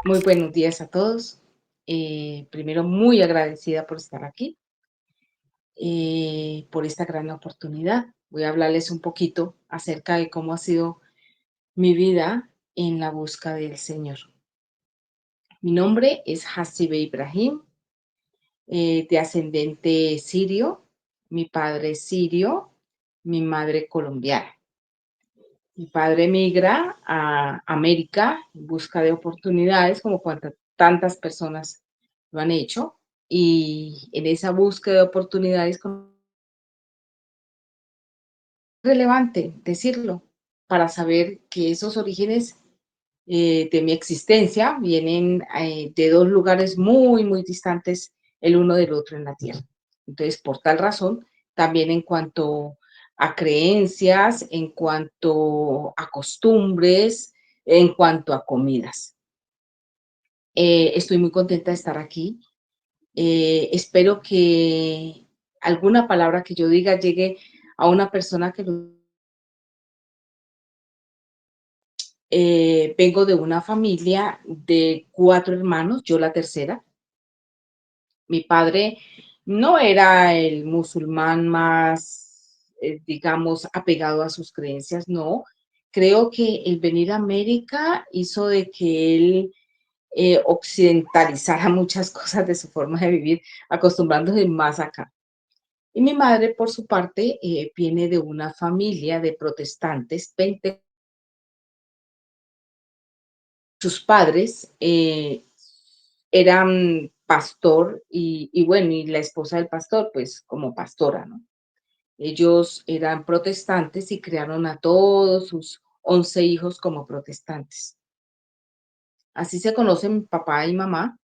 Muy buenos días a todos. Primero, muy agradecida por estar aquí, por esta gran oportunidad. Voy a hablarles un poquito acerca de cómo ha sido mi vida en la busca del Señor. Mi nombre es Hasibe Ibrahim, de ascendente sirio. Mi padre es sirio, mi madre colombiana. Mi padre migra a América en busca de oportunidades, como tantas personas lo han hecho, y en esa búsqueda de oportunidades relevante decirlo, para saber que esos orígenes de mi existencia vienen de dos lugares muy, muy distantes el uno del otro en la Tierra. Entonces, por tal razón, también en cuanto a creencias, en cuanto a costumbres, en cuanto a comidas. Estoy muy contenta de estar aquí. Espero que alguna palabra que yo diga llegue a una persona que vengo de una familia de 4 hermanos, yo la tercera. Mi padre no era el musulmán más, digamos, apegado a sus creencias, no. Creo que el venir a América hizo de que él occidentalizara muchas cosas de su forma de vivir, acostumbrándose más acá. Y mi madre, por su parte, viene de una familia de protestantes, sus padres eran pastor y bueno, y la esposa del pastor, pues como pastora, ¿no? Ellos eran protestantes y criaron a todos sus 11 hijos como protestantes. Así se conocen papá y mamá,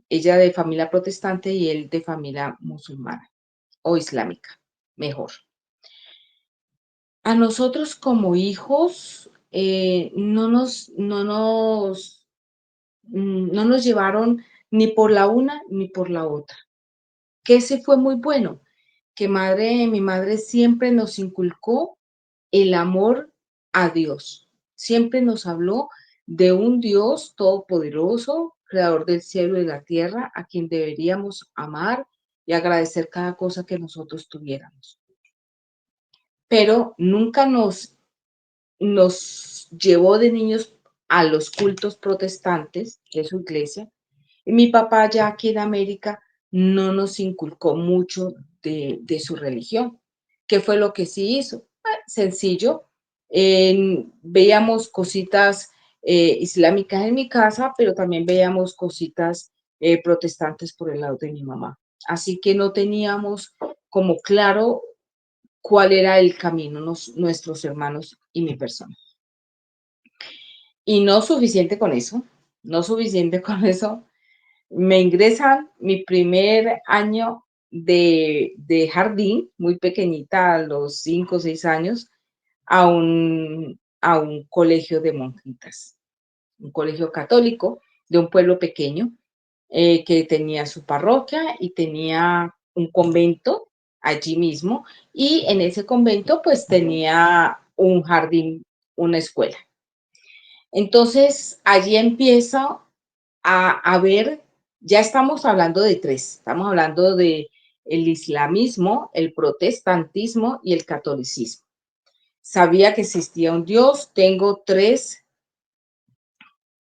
ella de familia protestante y él de familia musulmana o islámica, mejor. A nosotros como hijos no nos llevaron ni por la una ni por la otra. Que ese fue muy bueno, que mi madre siempre nos inculcó el amor a Dios. Siempre nos habló de un Dios todopoderoso, creador del cielo y de la tierra, a quien deberíamos amar y agradecer cada cosa que nosotros tuviéramos. Pero nunca nos llevó de niños a los cultos protestantes de su iglesia. Y mi papá ya aquí en América no nos inculcó mucho de su religión. ¿Qué fue lo que sí hizo? Sencillo, veíamos cositas islámicas en mi casa, pero también veíamos cositas protestantes por el lado de mi mamá. Así que no teníamos como claro cuál era el camino, nuestros hermanos y mi persona. Y no suficiente con eso, no suficiente con eso, me ingresan mi primer año de jardín, muy pequeñita, a los 5 o 6 años, a un colegio de monjitas, un colegio católico de un pueblo pequeño que tenía su parroquia y tenía un convento allí mismo y en ese convento pues tenía un jardín, una escuela. Entonces allí empiezo a ver, ya estamos hablando de tres, estamos hablando de el islamismo, el protestantismo y el catolicismo. Sabía que existía un Dios, tengo eh,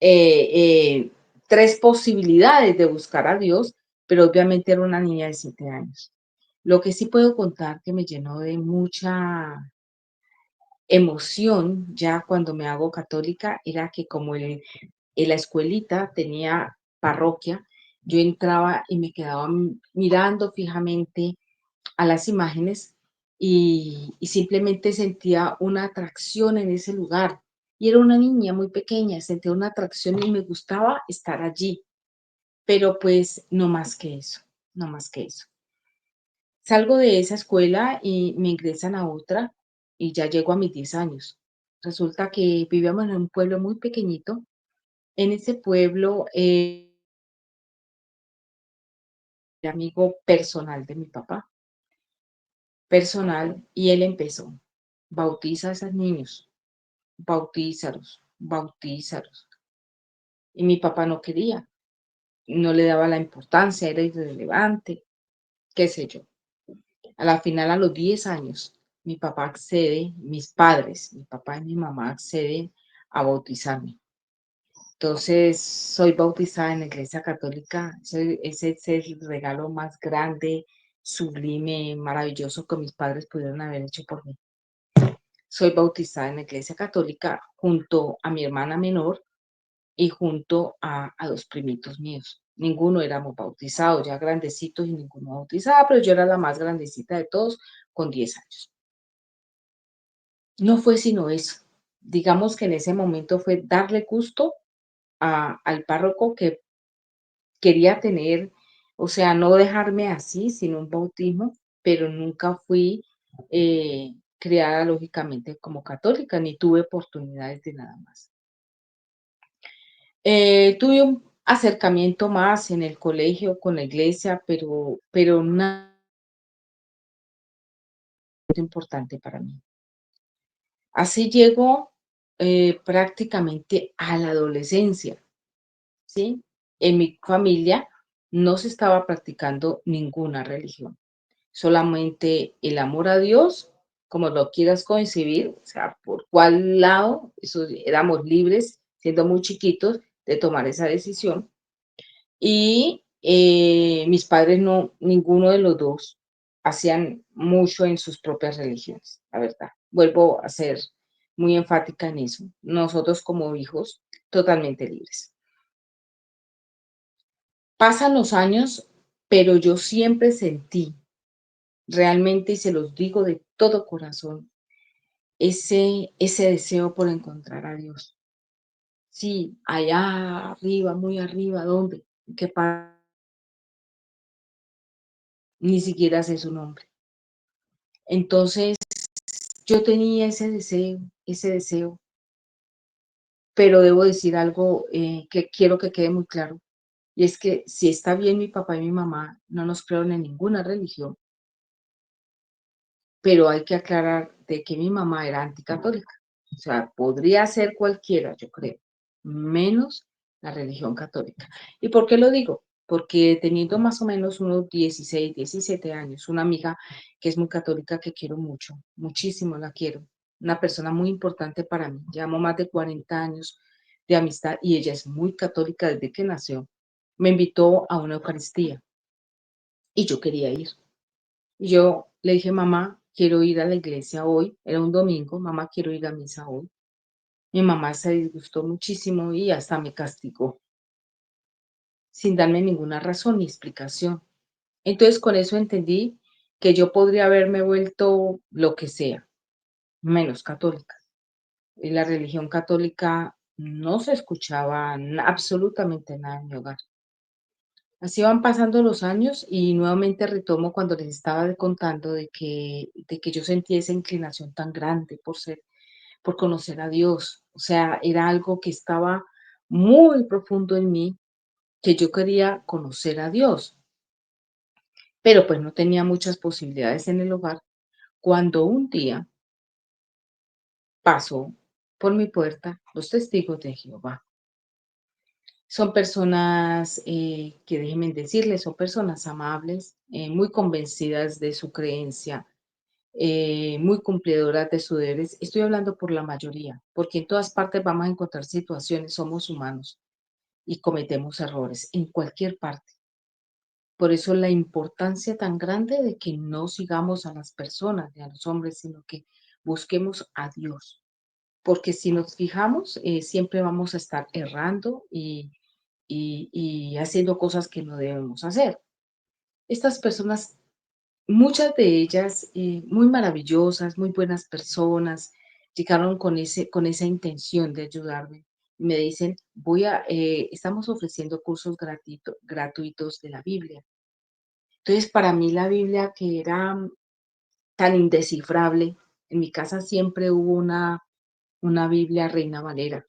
eh, tres posibilidades de buscar a Dios, pero obviamente era una niña de 7 años. Lo que sí puedo contar que me llenó de mucha emoción ya cuando me hago católica era que como en la escuelita tenía parroquia, yo entraba y me quedaba mirando fijamente a las imágenes y simplemente sentía una atracción en ese lugar. Y era una niña muy pequeña, sentía una atracción y me gustaba estar allí, pero pues no más que eso, no más que eso. Salgo de esa escuela y me ingresan a otra y ya llego a mis 10 años. Resulta que vivíamos en un pueblo muy pequeñito. En ese pueblo, amigo personal de mi papá, personal, y él empezó, bautiza a esos niños, bautízalos, bautízalos. y mi papá no quería, no le daba la importancia, era irrelevante, qué sé yo. A la final, a los 10 años, mi papá accede, mis padres, mi papá y mi mamá acceden a bautizarme. Entonces, soy bautizada en la iglesia católica. Ese es el regalo más grande, sublime, maravilloso que mis padres pudieron haber hecho por mí. Soy bautizada en la iglesia católica junto a mi hermana menor y junto a dos primitos míos. Ninguno éramos bautizados, ya grandecitos y ninguno bautizada, pero yo era la más grandecita de todos con 10 años. No fue sino eso. Digamos que en ese momento fue darle gusto al párroco que quería tener, o sea, no dejarme así, sin un bautismo, pero nunca fui criada lógicamente como católica, ni tuve oportunidades de nada más. Tuve un acercamiento más en el colegio con la iglesia, pero nada importante para mí. Así llegó prácticamente a la adolescencia, ¿sí? En mi familia no se estaba practicando ninguna religión, solamente el amor a Dios, como lo quieras concebir, o sea, por cuál lado, eso éramos libres, siendo muy chiquitos, de tomar esa decisión. Y mis padres no, ninguno de los dos hacían mucho en sus propias religiones, la verdad. Vuelvo a ser muy enfática en eso. Nosotros como hijos, totalmente libres. Pasan los años, pero yo siempre sentí, realmente, y se los digo de todo corazón, ese deseo por encontrar a Dios. Sí, allá arriba, muy arriba, ¿dónde? ¿Qué parte? Ni siquiera sé su nombre. Entonces, yo tenía ese deseo, pero debo decir algo que quiero que quede muy claro, y es que si está bien mi papá y mi mamá no nos crearon en ninguna religión, pero hay que aclarar de que mi mamá era anticatólica. O sea, podría ser cualquiera, yo creo, menos la religión católica. ¿Y por qué lo digo? Porque teniendo más o menos unos 16, 17 años, una amiga que es muy católica que quiero mucho, muchísimo la quiero, una persona muy importante para mí, llevamos más de 40 años de amistad y ella es muy católica desde que nació, me invitó a una Eucaristía y yo quería ir. Y yo le dije, mamá, quiero ir a la iglesia hoy. Era un domingo, mamá, quiero ir a misa hoy. Mi mamá se disgustó muchísimo y hasta me castigó, sin darme ninguna razón ni explicación. Entonces, con eso entendí que yo podría haberme vuelto lo que sea, menos católica. Y la religión católica no se escuchaba absolutamente nada en mi hogar. Así van pasando los años y nuevamente retomo cuando les estaba contando de que yo sentí esa inclinación tan grande por conocer a Dios. O sea, era algo que estaba muy profundo en mí, que yo quería conocer a Dios, pero pues no tenía muchas posibilidades en el hogar. Cuando un día pasó por mi puerta los testigos de Jehová. Son personas que déjenme decirles, son personas amables, muy convencidas de su creencia, muy cumplidoras de sus deberes. Estoy hablando por la mayoría, porque en todas partes vamos a encontrar situaciones, somos humanos y cometemos errores en cualquier parte. Por eso la importancia tan grande de que no sigamos a las personas ni a los hombres, sino que busquemos a Dios. Porque si nos fijamos, siempre vamos a estar errando y haciendo cosas que no debemos hacer. Estas personas, muchas de ellas muy maravillosas, muy buenas personas, llegaron con esa intención de ayudarme. Me dicen, estamos ofreciendo cursos gratuitos de la Biblia. Entonces, para mí la Biblia, que era tan indescifrable, en mi casa siempre hubo una Biblia Reina Valera,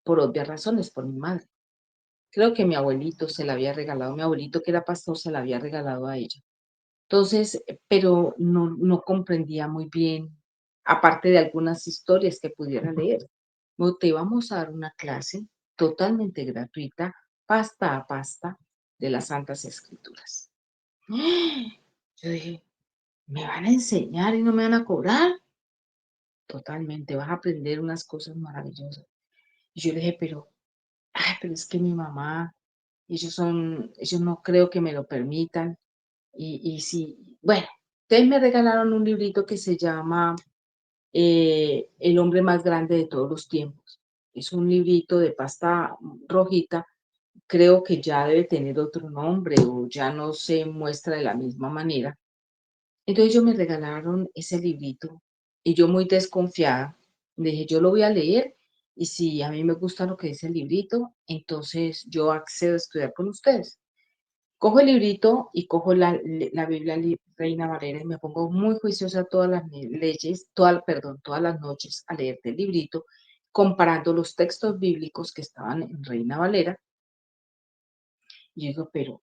por obvias razones, por mi madre. Creo que mi abuelito se la había regalado, mi abuelito que era pastor se la había regalado a ella. Entonces, pero no comprendía muy bien, aparte de algunas historias que pudiera leer. "No, te vamos a dar una clase totalmente gratuita, pasta a pasta, de las Santas Escrituras. Yo dije, ¿me van a enseñar y no me van a cobrar? Totalmente, vas a aprender unas cosas maravillosas. Y yo le dije, pero es que mi mamá, ellos no creo que me lo permitan. Y sí, bueno, ustedes me regalaron un librito que se llama El hombre más grande de todos los tiempos. Es un librito de pasta rojita, creo que ya debe tener otro nombre o ya no se muestra de la misma manera. Entonces ellos me regalaron ese librito y yo muy desconfiada, dije, yo lo voy a leer y si a mí me gusta lo que dice el librito, entonces yo accedo a estudiar con ustedes. Cojo el librito y cojo la Biblia Reina Valera y me pongo muy juiciosa todas las leyes, perdón, todas las noches a leer el librito, comparando los textos bíblicos que estaban en Reina Valera. Y yo digo, pero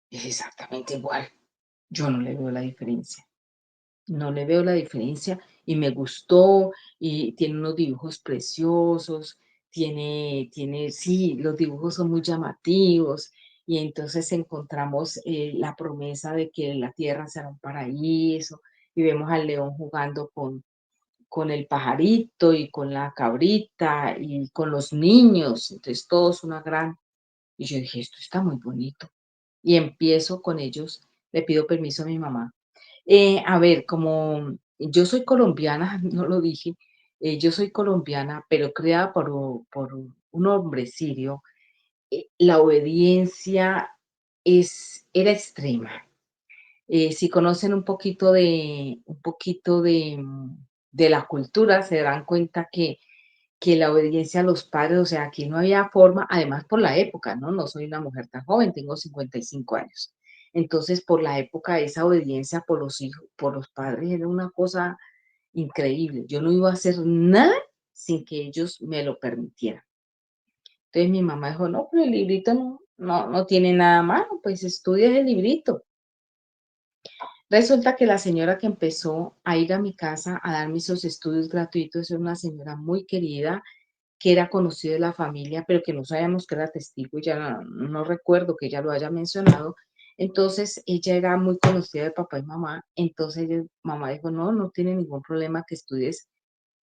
es exactamente igual. Yo no le veo la diferencia. No le veo la diferencia y me gustó y tiene unos dibujos preciosos, sí, los dibujos son muy llamativos y entonces encontramos la promesa de que la tierra será un paraíso y vemos al león jugando con el pajarito y con la cabrita y con los niños, entonces todo es una gran... Y yo dije, esto está muy bonito. Y empiezo con ellos, le pido permiso a mi mamá. A ver, como yo soy colombiana, no lo dije, yo soy colombiana, pero criada por un hombre sirio, la obediencia era extrema. Si conocen un poquito de la cultura, se darán cuenta que la obediencia a los padres, o sea, aquí no había forma, además por la época, ¿no? No soy una mujer tan joven, tengo 55 años. Entonces, por la época, esa obediencia por los hijos, por los padres era una cosa increíble. Yo no iba a hacer nada sin que ellos me lo permitieran. Entonces mi mamá dijo, no, pero el librito no tiene nada malo, pues estudia el librito. Resulta que la señora que empezó a ir a mi casa a darme esos estudios gratuitos era una señora muy querida, que era conocido de la familia, pero que no sabíamos que era testigo, y ya no recuerdo que ella lo haya mencionado. Entonces, ella era muy conocida de papá y mamá, entonces mamá dijo, no tiene ningún problema que estudies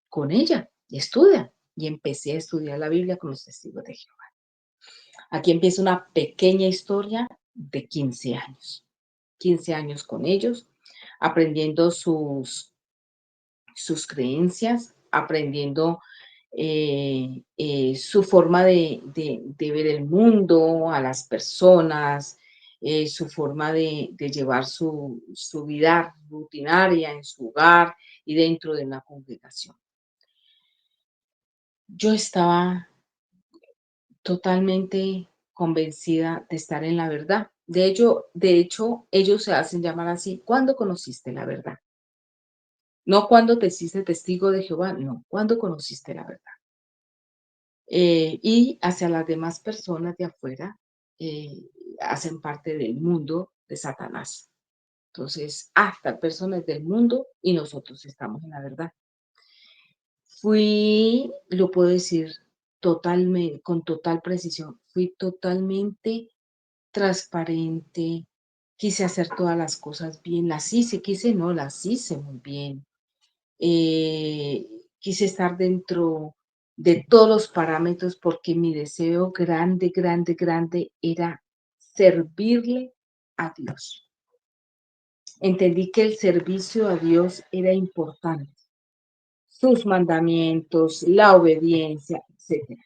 con ella, y estudia. Y empecé a estudiar la Biblia con los testigos de Jehová. Aquí empieza una pequeña historia de 15 años. 15 años con ellos, aprendiendo sus creencias, aprendiendo su forma de ver el mundo, a las personas, su forma de llevar su vida rutinaria en su hogar y dentro de una congregación. Yo estaba totalmente convencida de estar en la verdad. De hecho, ellos se hacen llamar así, ¿cuándo conociste la verdad? No cuando te hiciste testigo de Jehová, no, cuando conociste la verdad. Y hacia las demás personas de afuera, eh, hacen parte del mundo de Satanás. Entonces, hasta personas del mundo y nosotros estamos en la verdad. Lo puedo decir totalmente, con total precisión, fui totalmente transparente, quise hacer todas las cosas bien, las hice muy bien. eh, Quise estar dentro de todos los parámetros porque mi deseo grande, grande, grande era servirle a Dios. Entendí que el servicio a Dios era importante, sus mandamientos, la obediencia, etcétera.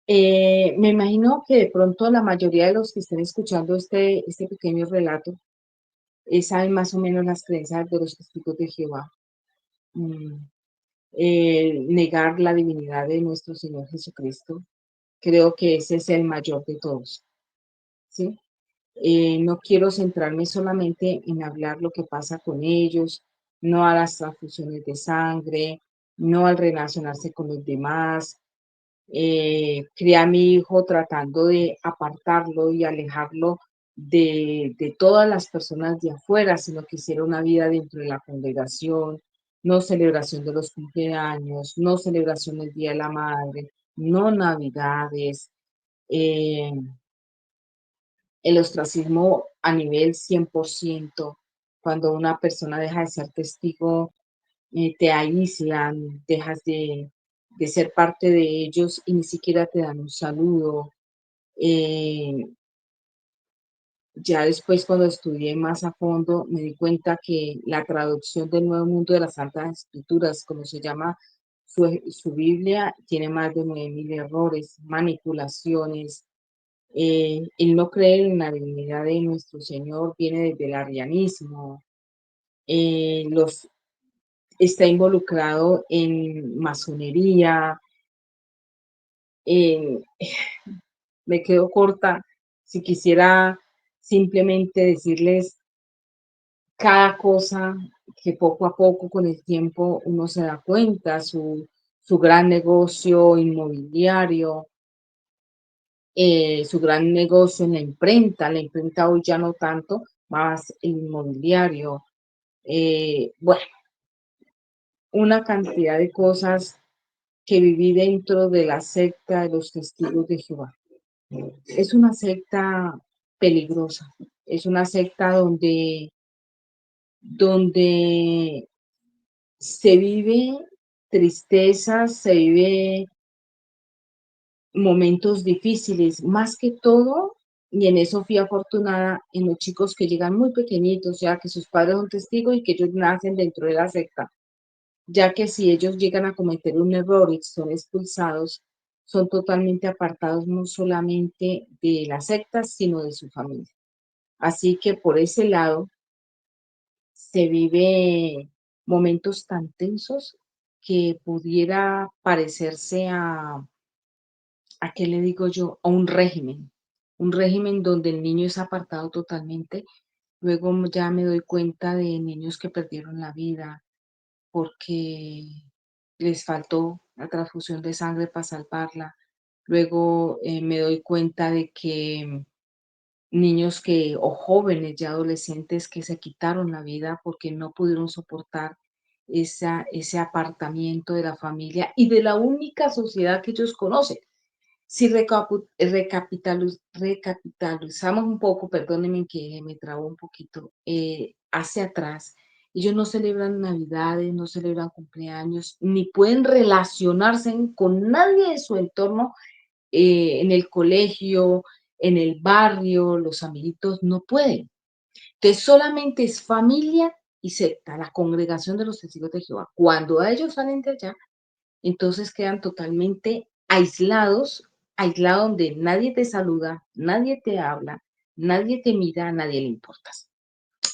Me imagino que de pronto la mayoría de los que estén escuchando este pequeño relato saben más o menos las creencias de los testigos de Jehová. Mm, Negar la divinidad de nuestro Señor Jesucristo, creo que ese es el mayor de todos, ¿sí? No quiero centrarme solamente en hablar lo que pasa con ellos, no a las transfusiones de sangre, no al relacionarse con los demás. Crié a mi hijo tratando de apartarlo y alejarlo de todas las personas de afuera, sino que hiciera una vida dentro de la congregación, no celebración de los cumpleaños, no celebración del Día de la Madre, no navidades, eh, el ostracismo a nivel 100%, cuando una persona deja de ser testigo, te aíslan, dejas de ser parte de ellos y ni siquiera te dan un saludo. Eh, ya después, cuando estudié más a fondo, me di cuenta que la traducción del Nuevo Mundo de las Santas Escrituras, como se llama su Biblia, tiene más de 9.000 errores, manipulaciones. El no creer en la divinidad de nuestro Señor viene desde el arrianismo. Los, está involucrado en masonería. en- Me quedo corta si quisiera simplemente decirles cada cosa que poco a poco con el tiempo uno se da cuenta, su gran negocio inmobiliario, su gran negocio en la imprenta hoy ya no tanto, más el inmobiliario, bueno, una cantidad de cosas que viví dentro de la secta de los testigos de Jehová. Es una secta peligrosa, es una secta donde se vive tristeza, se vive momentos difíciles, más que todo, y en eso fui afortunada, en los chicos que llegan muy pequeñitos, ya que sus padres son testigos y que ellos nacen dentro de la secta, ya que si ellos llegan a cometer un error y son expulsados, son totalmente apartados no solamente de la secta, sino de su familia. Así que por ese lado se vive momentos tan tensos que pudiera parecerse ¿a qué le digo yo? A un régimen donde el niño es apartado totalmente. Luego ya me doy cuenta de niños que perdieron la vida porque les faltó la transfusión de sangre para salvarla. Luego me doy cuenta de que niños que, o jóvenes ya adolescentes que se quitaron la vida porque no pudieron soportar ese apartamiento de la familia y de la única sociedad que ellos conocen. Si recapitalizamos un poco, perdónenme que me trabo un poquito, hacia atrás, ellos no celebran Navidades, no celebran cumpleaños, ni pueden relacionarse con nadie de su entorno, en el colegio, en el barrio, los amiguitos no pueden. Entonces solamente es familia y secta, la congregación de los testigos de Jehová. Cuando a ellos salen de allá, entonces quedan totalmente aislados, aislados donde nadie te saluda, nadie te habla, nadie te mira, a nadie le importas.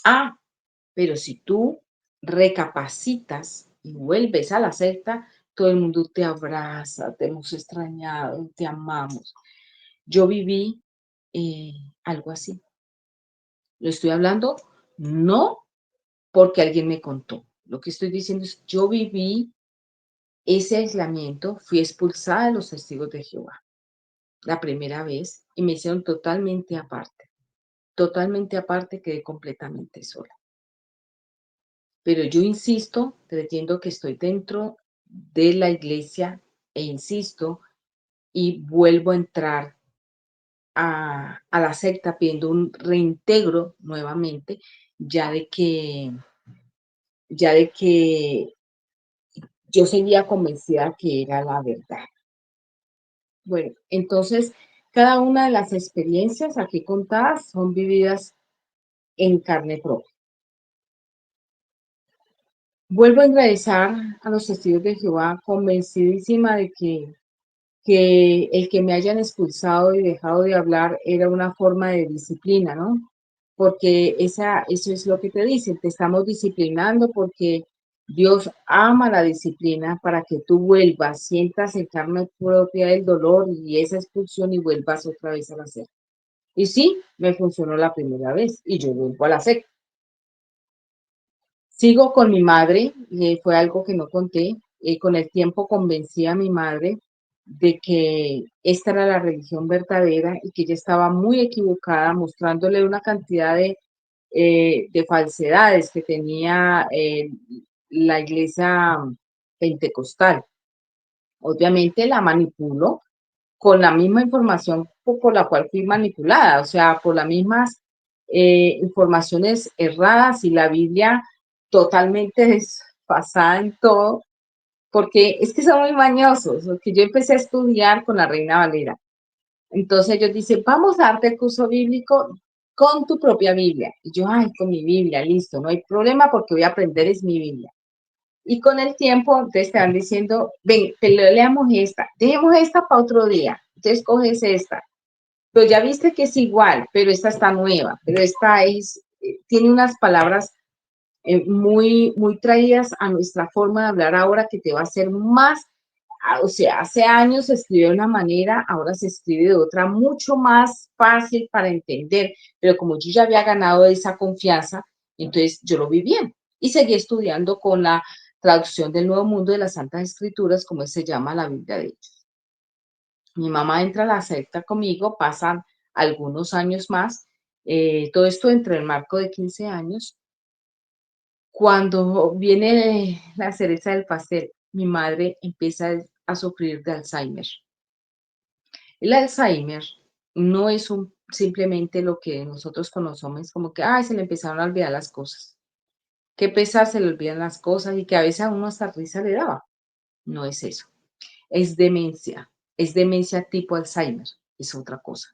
Ah, pero si tú recapacitas y vuelves a la secta, todo el mundo te abraza, te hemos extrañado, te amamos. Yo viví eh, algo así. Lo estoy hablando no porque alguien me contó. Lo que estoy diciendo es, yo viví ese aislamiento, fui expulsada de los testigos de Jehová la primera vez y me hicieron totalmente aparte, quedé completamente sola. Pero yo insisto, creyendo que estoy dentro de la iglesia e insisto y vuelvo a entrar a la secta pidiendo un reintegro nuevamente, ya de que, ya de que yo seguía convencida que era la verdad. Bueno, entonces, cada una de las experiencias aquí contadas son vividas en carne propia. Vuelvo a ingresar a los testigos de Jehová convencidísima de que el que me hayan expulsado y dejado de hablar era una forma de disciplina, ¿no? Porque eso es lo que te dicen, te estamos disciplinando porque Dios ama la disciplina para que tú vuelvas, sientas en carne propia el dolor y esa expulsión y vuelvas otra vez a la secta. Y sí, me funcionó la primera vez y yo vuelvo a la secta. Sigo con mi madre, fue algo que no conté. Con el tiempo convencí a mi madre de que esta era la religión verdadera y que ella estaba muy equivocada, mostrándole una cantidad de falsedades que tenía la iglesia pentecostal. Obviamente la manipulo con la misma información por la cual fui manipulada, o sea, por las mismas informaciones erradas y la Biblia totalmente desfasada en todo, porque es que son muy mañosos, porque yo empecé a estudiar con la Reina Valera. Entonces ellos dicen, vamos a darte el curso bíblico con tu propia Biblia. Y yo, ay, con mi Biblia, listo, no hay problema porque voy a aprender es mi Biblia. Y con el tiempo, entonces te van diciendo, ven, leamos esta, dejemos esta para otro día. Entonces coges esta. Pero ya viste que es igual, pero esta está nueva, pero esta es, tiene unas palabras muy traídas a nuestra forma de hablar ahora que te va a hacer más, o sea, hace años se escribió de una manera, ahora se escribe de otra mucho más fácil para entender, pero como yo ya había ganado esa confianza, entonces yo lo vi bien y seguí estudiando con la traducción del Nuevo Mundo de las Santas Escrituras, como se llama la Biblia de ellos. Mi mamá entra a la secta conmigo, pasan algunos años más, todo esto entre el marco de 15 años. Cuando viene la cereza del pastel, mi madre empieza a sufrir de Alzheimer. El Alzheimer no es simplemente lo que nosotros conocemos como que, ay, se le empezaron a olvidar las cosas. Qué pesar se le olvidan las cosas y que a veces a uno hasta risa le daba. No es eso. Es demencia tipo Alzheimer, es otra cosa.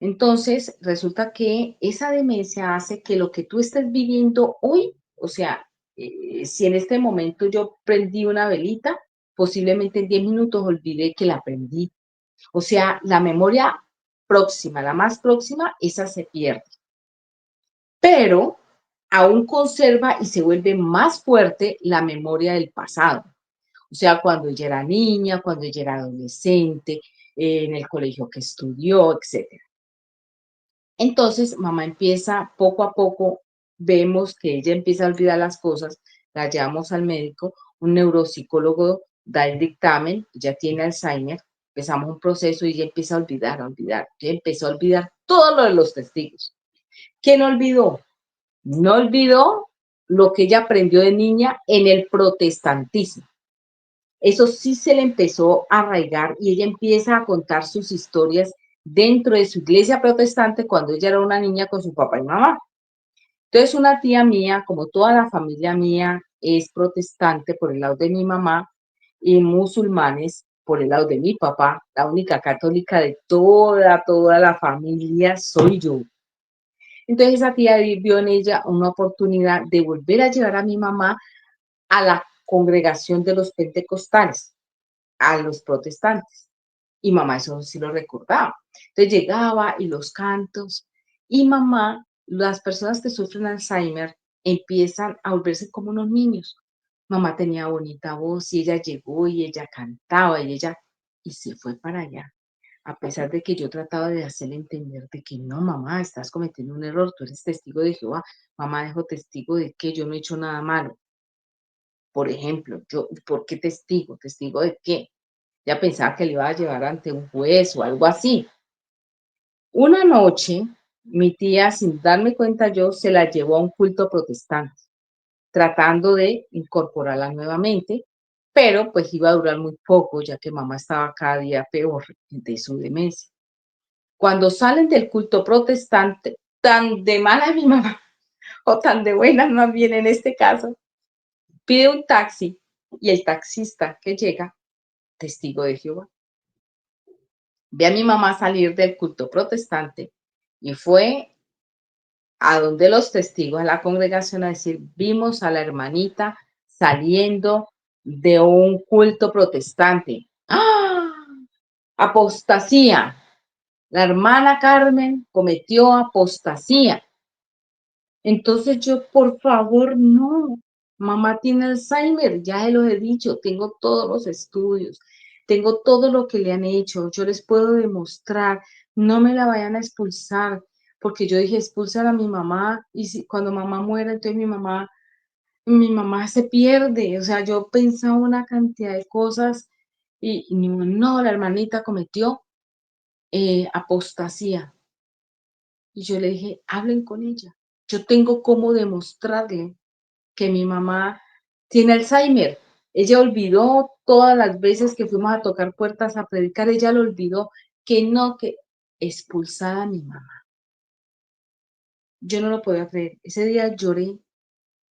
Entonces, resulta que esa demencia hace que lo que tú estés viviendo hoy, o sea, si en este momento yo prendí una velita, posiblemente en 10 minutos olvidé que la prendí. O sea, la memoria próxima, la más próxima, esa se pierde. Pero aún conserva y se vuelve más fuerte la memoria del pasado. O sea, cuando ella era niña, cuando ella era adolescente, en el colegio que estudió, etcétera. Entonces, mamá empieza poco a poco, vemos que ella empieza a olvidar las cosas, la llevamos al médico, un neuropsicólogo da el dictamen, ya tiene Alzheimer, empezamos un proceso y ella empieza a olvidar, ella empezó a olvidar todo lo de los testigos. ¿Qué no olvidó? No olvidó lo que ella aprendió de niña en el protestantismo. Eso sí se le empezó a arraigar y ella empieza a contar sus historias dentro de su iglesia protestante cuando ella era una niña con su papá y mamá. Entonces una tía mía, como toda la familia mía, es protestante por el lado de mi mamá y musulmanes por el lado de mi papá. La única católica de toda la familia soy yo. Entonces esa tía vio en ella una oportunidad de volver a llevar a mi mamá a la congregación de los pentecostales, a los protestantes. Y mamá eso sí lo recordaba. Entonces llegaba y los cantos. Y mamá, las personas que sufren Alzheimer empiezan a volverse como unos niños. Mamá tenía bonita voz y ella llegó y ella cantaba y se fue para allá. A pesar de que yo trataba de hacerle entender de que no, mamá, estás cometiendo un error, tú eres testigo de Jehová. Mamá dejó testigo de que yo no he hecho nada malo. Por ejemplo, yo, ¿por qué testigo? ¿Testigo de qué? Ya pensaba que le iba a llevar ante un juez o algo así. Una noche, mi tía, sin darme cuenta yo, se la llevó a un culto protestante, tratando de incorporarla nuevamente, pero pues iba a durar muy poco, ya que mamá estaba cada día peor de su demencia. Cuando salen del culto protestante, tan de mala mi mamá, o tan de buena más bien en este caso, pide un taxi y el taxista que llega, testigo de Jehová, ve a mi mamá salir del culto protestante y fue a donde los testigos de la congregación a decir, vimos a la hermanita saliendo de un culto protestante. ¡Ah! Apostasía. La hermana Carmen cometió apostasía. Entonces yo, por favor, no. Mamá tiene Alzheimer, ya se los he dicho, tengo todos los estudios, tengo todo lo que le han hecho, yo les puedo demostrar, no me la vayan a expulsar, porque yo dije, expulsan a mi mamá, y si, cuando mamá muera, entonces mi mamá se pierde, o sea, yo pensaba una cantidad de cosas, y no, la hermanita cometió apostasía, y yo le dije, hablen con ella, yo tengo cómo demostrarle que mi mamá tiene Alzheimer. Ella olvidó todas las veces que fuimos a tocar puertas a predicar, ella lo olvidó, que no, que expulsada mi mamá. Yo no lo podía creer. Ese día lloré,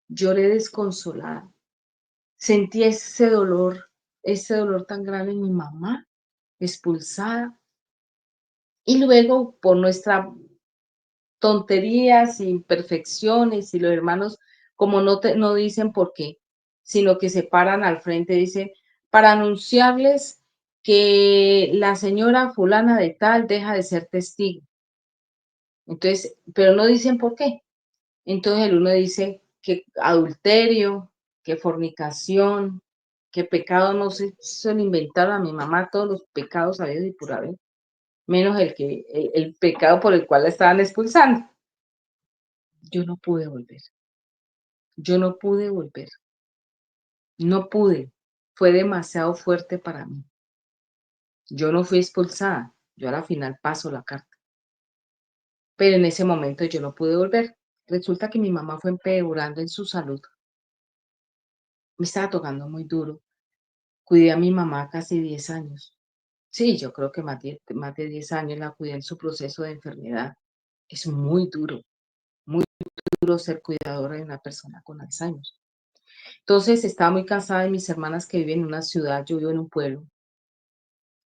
lloré desconsolada. Sentí ese dolor tan grande en mi mamá, expulsada. Y luego, por nuestra tonterías, imperfecciones, y los hermanos, como no dicen por qué, sino que se paran al frente, dice, para anunciarles que la señora fulana de tal deja de ser testigo. Entonces, pero no dicen por qué. Entonces el uno dice que adulterio, que fornicación, que pecado, no sé, se lo inventaron a mi mamá todos los pecados habidos y por haber, menos el pecado por el cual la estaban expulsando. Yo no pude volver. Yo no pude volver, no pude, fue demasiado fuerte para mí. Yo no fui expulsada, yo a la final paso la carta, pero en ese momento yo no pude volver. Resulta que mi mamá fue empeorando en su salud, me estaba tocando muy duro. Cuidé a mi mamá casi 10 años. Sí, yo creo que más de 10 años la cuidé en su proceso de enfermedad. Es muy duro ser cuidadora de una persona con Alzheimer. Entonces estaba muy cansada de mis hermanas que viven en una ciudad, yo vivo en un pueblo.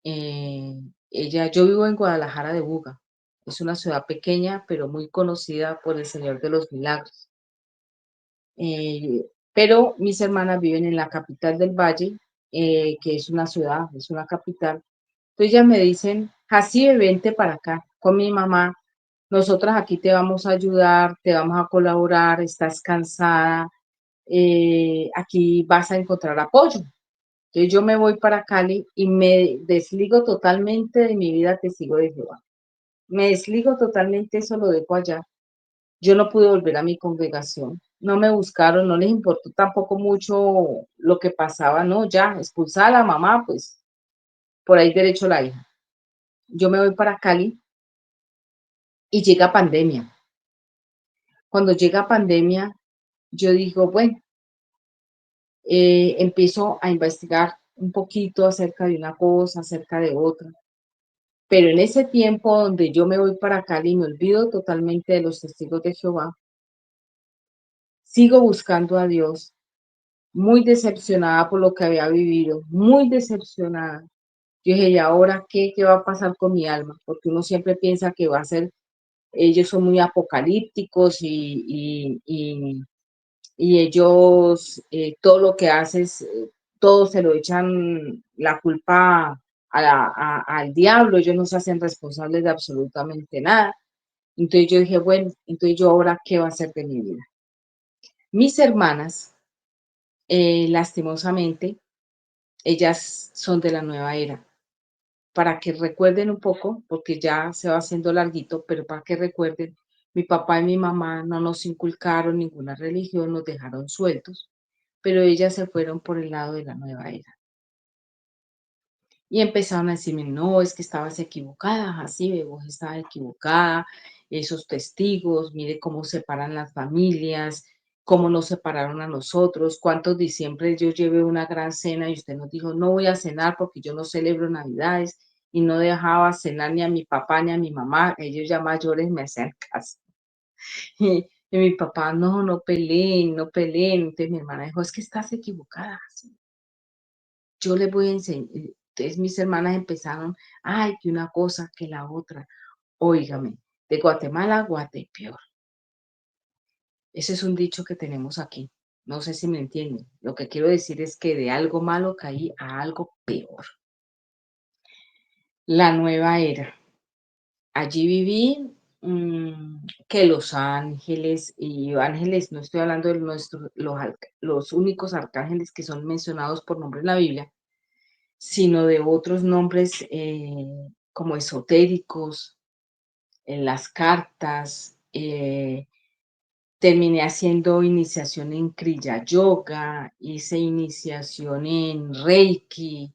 Yo vivo en Guadalajara de Buga. Es una ciudad pequeña, pero muy conocida por el Señor de los Milagros. Pero mis hermanas viven en la capital del valle, que es una ciudad, es una capital. Entonces ellas me dicen, Jacibe, vente para acá con mi mamá. Nosotras aquí te vamos a ayudar, te vamos a colaborar, estás cansada, aquí vas a encontrar apoyo. Entonces yo me voy para Cali y me desligo totalmente de mi vida testigo de Jehová. Me desligo totalmente, eso lo dejo allá. Yo no pude volver a mi congregación. No me buscaron, no les importó tampoco mucho lo que pasaba, no, ya, expulsada a la mamá, pues por ahí derecho la hija. Yo me voy para Cali y llega pandemia. Cuando llega pandemia, yo digo, bueno, empiezo a investigar un poquito acerca de una cosa, acerca de otra. Pero en ese tiempo donde yo me voy para Cali y me olvido totalmente de los testigos de Jehová, sigo buscando a Dios, muy decepcionada por lo que había vivido, muy decepcionada. Yo dije, ¿y ahora qué? ¿Qué va a pasar con mi alma? Porque uno siempre piensa que va a ser, ellos son muy apocalípticos y ellos todo lo que haces, todo se lo echan la culpa al diablo, ellos no se hacen responsables de absolutamente nada. Entonces yo dije, bueno, entonces yo ahora, ¿qué va a hacer de mi vida? Mis hermanas, lastimosamente, ellas son de la nueva era. Para que recuerden un poco, porque ya se va haciendo larguito, pero para que recuerden, mi papá y mi mamá no nos inculcaron ninguna religión, nos dejaron sueltos, pero ellas se fueron por el lado de la nueva era. Y empezaron a decirme, no, es que estabas equivocada, así, vos estabas equivocada, esos testigos, mire cómo separan las familias, cómo nos separaron a nosotros, cuántos diciembre yo llevé una gran cena y usted nos dijo, no voy a cenar porque yo no celebro Navidades y no dejaba cenar ni a mi papá ni a mi mamá, ellos ya mayores me hacían caso. Y mi papá, no, no peleen, no peleen. Entonces mi hermana dijo, es que estás equivocada. Yo les voy a enseñar. Entonces mis hermanas empezaron, ay, que una cosa, que la otra. Óigame, de Guatemala a Guatepeor. Ese es un dicho que tenemos aquí. No sé si me entienden. Lo que quiero decir es que de algo malo caí a algo peor. La nueva era. Allí viví que Los Ángeles y Ángeles, no estoy hablando de los únicos arcángeles que son mencionados por nombre en la Biblia, sino de otros nombres como esotéricos, en las cartas. Terminé haciendo iniciación en Kriya Yoga, hice iniciación en Reiki,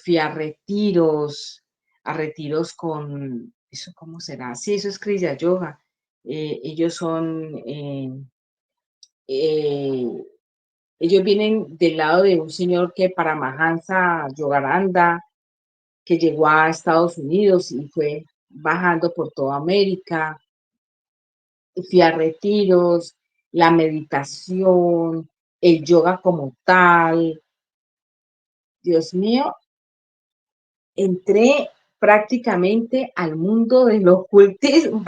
fui a retiros con, ¿eso cómo será? Sí, eso es Kriya Yoga. Ellos son eh, Ellos vienen del lado de un señor que Paramahansa Yogananda, que llegó a Estados Unidos y fue bajando por toda América. Fui a retiros, la meditación, el yoga como tal. Dios mío, entré prácticamente al mundo del ocultismo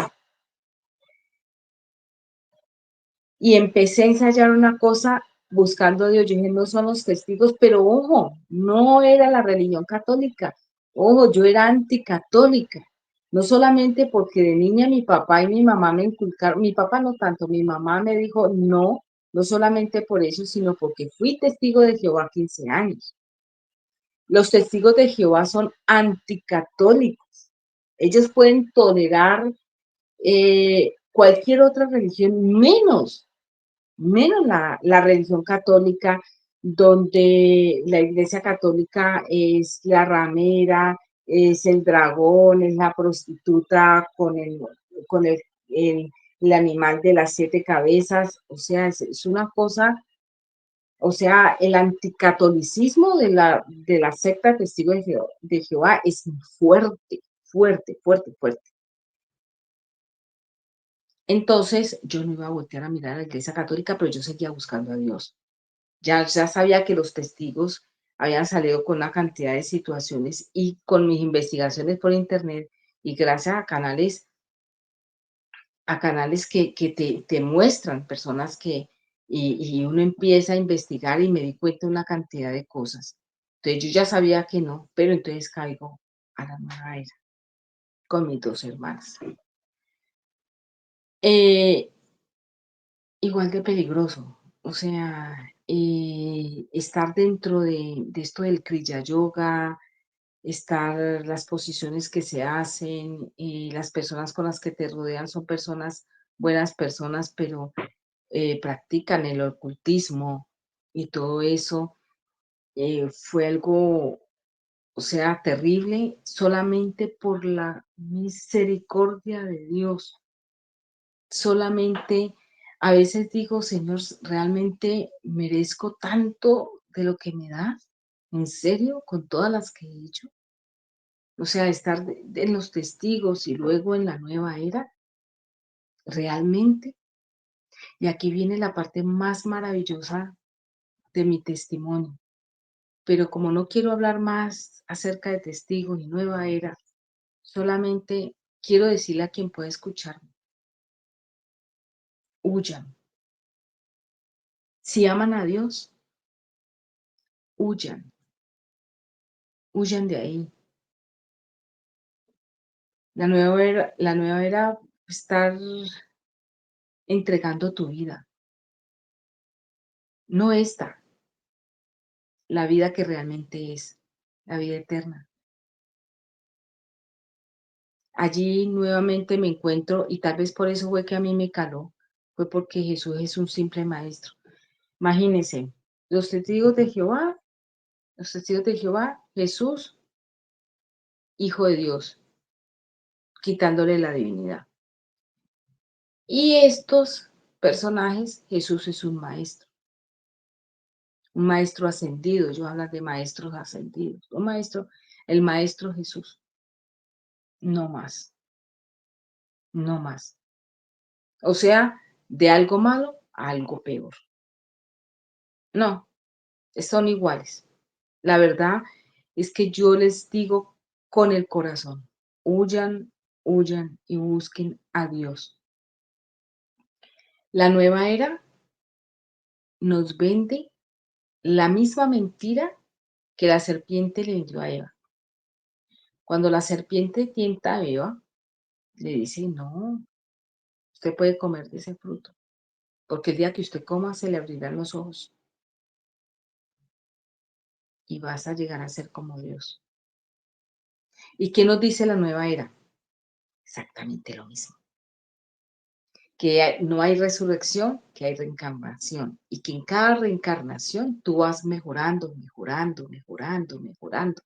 y empecé a ensayar una cosa buscando a Dios. Yo dije, no son los testigos, pero ojo, no era la religión católica. Ojo, yo era anticatólica. No solamente porque de niña mi papá y mi mamá me inculcaron, mi papá no tanto, mi mamá me dijo no, no solamente por eso, sino porque fui testigo de Jehová 15 años. Los testigos de Jehová son anticatólicos. Ellos pueden tolerar cualquier otra religión, menos la religión católica, donde la iglesia católica es la ramera, es el dragón, es la prostituta con el animal de las 7 cabezas, o sea, es una cosa, o sea, el anticatolicismo de la secta Testigo de Jehová es fuerte, fuerte, fuerte, fuerte. Entonces, yo no iba a voltear a mirar a la iglesia católica, pero yo seguía buscando a Dios. Ya sabía que los testigos habían salido con una cantidad de situaciones y con mis investigaciones por internet y gracias a canales que te muestran personas y uno empieza a investigar y me di cuenta de una cantidad de cosas. Entonces yo ya sabía que no, pero entonces caigo a la nueva era con mis 2 hermanas. Eh, Igual de peligroso, o sea, estar dentro de esto del Kriya Yoga, estar las posiciones que se hacen, las personas con las que te rodean son personas, buenas personas, pero practican el ocultismo y todo eso, fue algo, o sea, terrible solamente por la misericordia de Dios. Solamente a veces digo, Señor, ¿realmente merezco tanto de lo que me das? ¿En serio? ¿Con todas las que he hecho? O sea, estar en los testigos y luego en la nueva era, realmente. Y aquí viene la parte más maravillosa de mi testimonio. Pero como no quiero hablar más acerca de testigos y nueva era, solamente quiero decirle a quien pueda escucharme, huyan. Si aman a Dios, huyan, huyan de ahí. La nueva era, estar entregando tu vida, no esta, la vida que realmente es, la vida eterna. Allí nuevamente me encuentro y tal vez por eso fue que a mí me caló, fue porque Jesús es un simple maestro. Imagínense, los testigos de Jehová, los testigos de Jehová, Jesús, Hijo de Dios, quitándole la divinidad. Y estos personajes, Jesús es un maestro ascendido, yo hablo de maestros ascendidos, un maestro, el maestro Jesús, no más, no más. O sea, de algo malo a algo peor. No, son iguales. La verdad es que yo les digo con el corazón, huyan, huyan y busquen a Dios. La nueva era nos vende la misma mentira que la serpiente le vendió a Eva. Cuando la serpiente tienta a Eva, le dice, no, usted puede comer de ese fruto, porque el día que usted coma se le abrirán los ojos y vas a llegar a ser como Dios. ¿Y qué nos dice la nueva era? Exactamente lo mismo. Que no hay resurrección, que hay reencarnación y que en cada reencarnación tú vas mejorando, mejorando, mejorando, mejorando.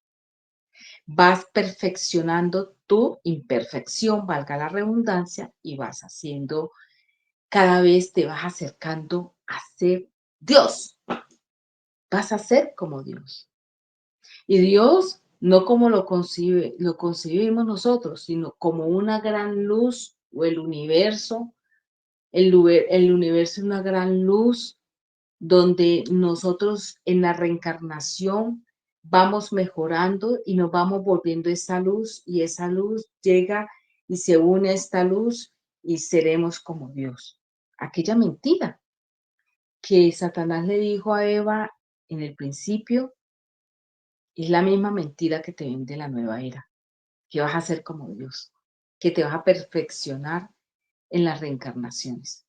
Vas perfeccionando tu imperfección, valga la redundancia, y vas haciendo, cada vez te vas acercando a ser Dios. vas a ser como Dios. Y Dios, no como lo concebimos nosotros, sino como una gran luz o el universo. El universo es una gran luz donde nosotros en la reencarnación vamos mejorando y nos vamos volviendo esa luz y esa luz llega y se une a esta luz y seremos como Dios. Aquella mentira que Satanás le dijo a Eva en el principio es la misma mentira que te vende la nueva era, que vas a ser como Dios, que te vas a perfeccionar en las reencarnaciones.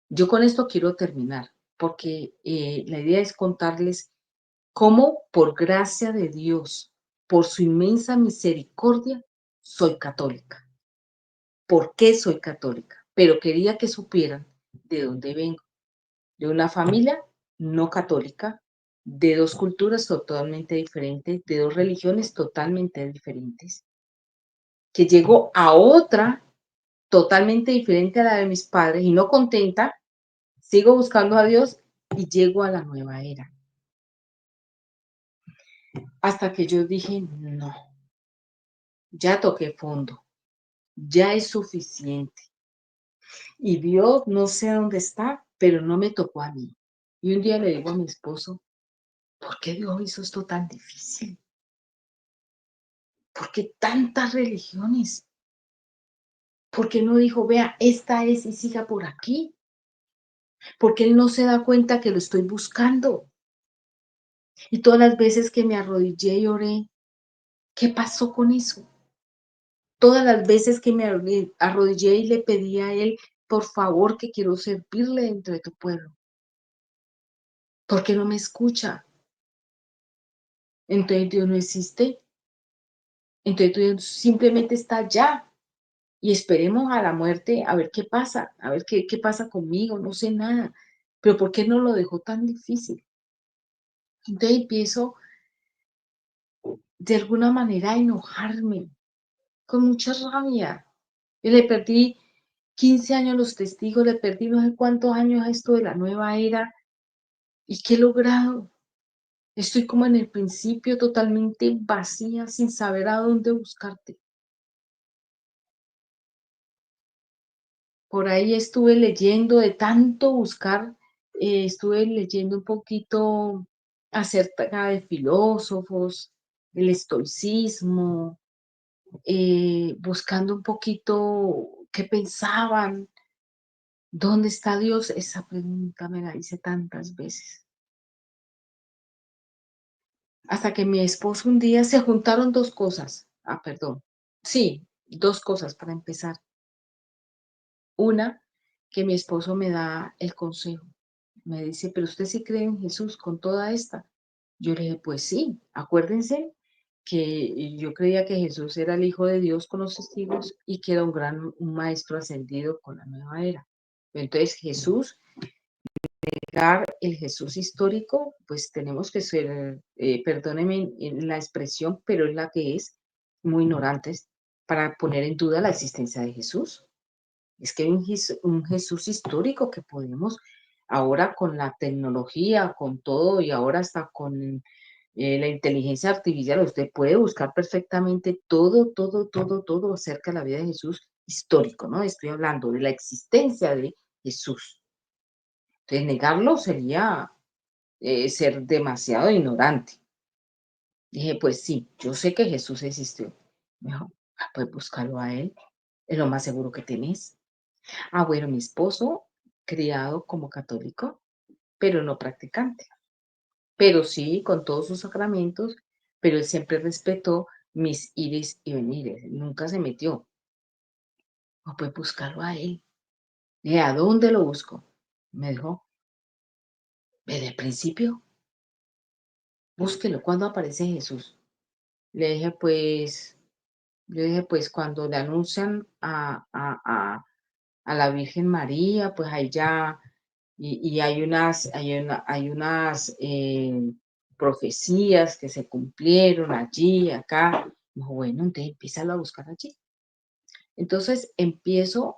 Yo con esto quiero terminar, porque la idea es contarles cómo por gracia de Dios, por su inmensa misericordia, soy católica. ¿Por qué soy católica? Pero quería que supieran de dónde vengo. De una familia no católica, de dos culturas totalmente diferentes, de dos religiones totalmente diferentes, que llegó a otra totalmente diferente a la de mis padres y no contenta, sigo buscando a Dios y llego a la nueva era. Hasta que yo dije, no, ya toqué fondo, ya es suficiente. Y Dios no sé dónde está, pero no me tocó a mí. Y un día le digo a mi esposo, ¿por qué Dios hizo esto tan difícil? ¿Por qué tantas religiones? ¿Por qué no dijo, vea, esta es y siga por aquí? Porque Él no se da cuenta que lo estoy buscando. Y todas las veces que me arrodillé y oré, ¿qué pasó con eso? Todas las veces que me arrodillé y le pedí a Él, por favor, que quiero servirle dentro de tu pueblo. ¿Por qué no me escucha? Entonces Dios no existe. Entonces Dios simplemente está allá. Y esperemos a la muerte a ver qué pasa, a ver qué pasa conmigo, no sé nada. Pero ¿por qué no lo dejó tan difícil? Entonces empiezo de alguna manera a enojarme, con mucha rabia. Y le perdí 15 años a los testigos, le perdí no sé cuántos años a esto de la nueva era. ¿Y qué he logrado? Estoy como en el principio, totalmente vacía, sin saber a dónde buscarte. Por ahí estuve leyendo, de tanto buscar, estuve leyendo un poquito acerca de filósofos, el estoicismo, buscando un poquito qué pensaban, ¿dónde está Dios? Esa pregunta me la hice tantas veces. Hasta que mi esposo un día se juntaron dos cosas. Ah, perdón. Sí, dos cosas para empezar. Una, que mi esposo me da el consejo. Me dice, pero usted sí cree en Jesús con toda esta. Yo le dije, pues sí, acuérdense que yo creía que Jesús era el Hijo de Dios con los testigos y que era un maestro ascendido con la nueva era. Entonces Jesús, negar el Jesús histórico, pues tenemos que ser, perdónenme en la expresión, pero es la que es, muy ignorantes para poner en duda la existencia de Jesús. Es que hay un Jesús histórico que podemos ahora con la tecnología, con todo y ahora hasta con la inteligencia artificial, usted puede buscar perfectamente todo acerca de la vida de Jesús histórico, ¿no? Estoy hablando de la existencia de Jesús. Entonces, negarlo sería ser demasiado ignorante. Dije, pues sí, yo sé que Jesús existió. Me dijo, "Ah, pues búscalo a él, es lo más seguro que tenés". Ah, bueno, mi esposo, criado como católico, pero no practicante, pero sí con todos sus sacramentos, pero él siempre respetó mis ires y venires, nunca se metió. Ah, pues buscarlo a él. ¿Y a dónde lo busco? Me dijo, desde el principio, búsquelo, ¿cuándo aparece Jesús? Le dije, pues, cuando le anuncian a la Virgen María, pues ahí ya, y hay unas profecías que se cumplieron allí, acá. Dijo, bueno, entonces empieza a buscar allí. Entonces empiezo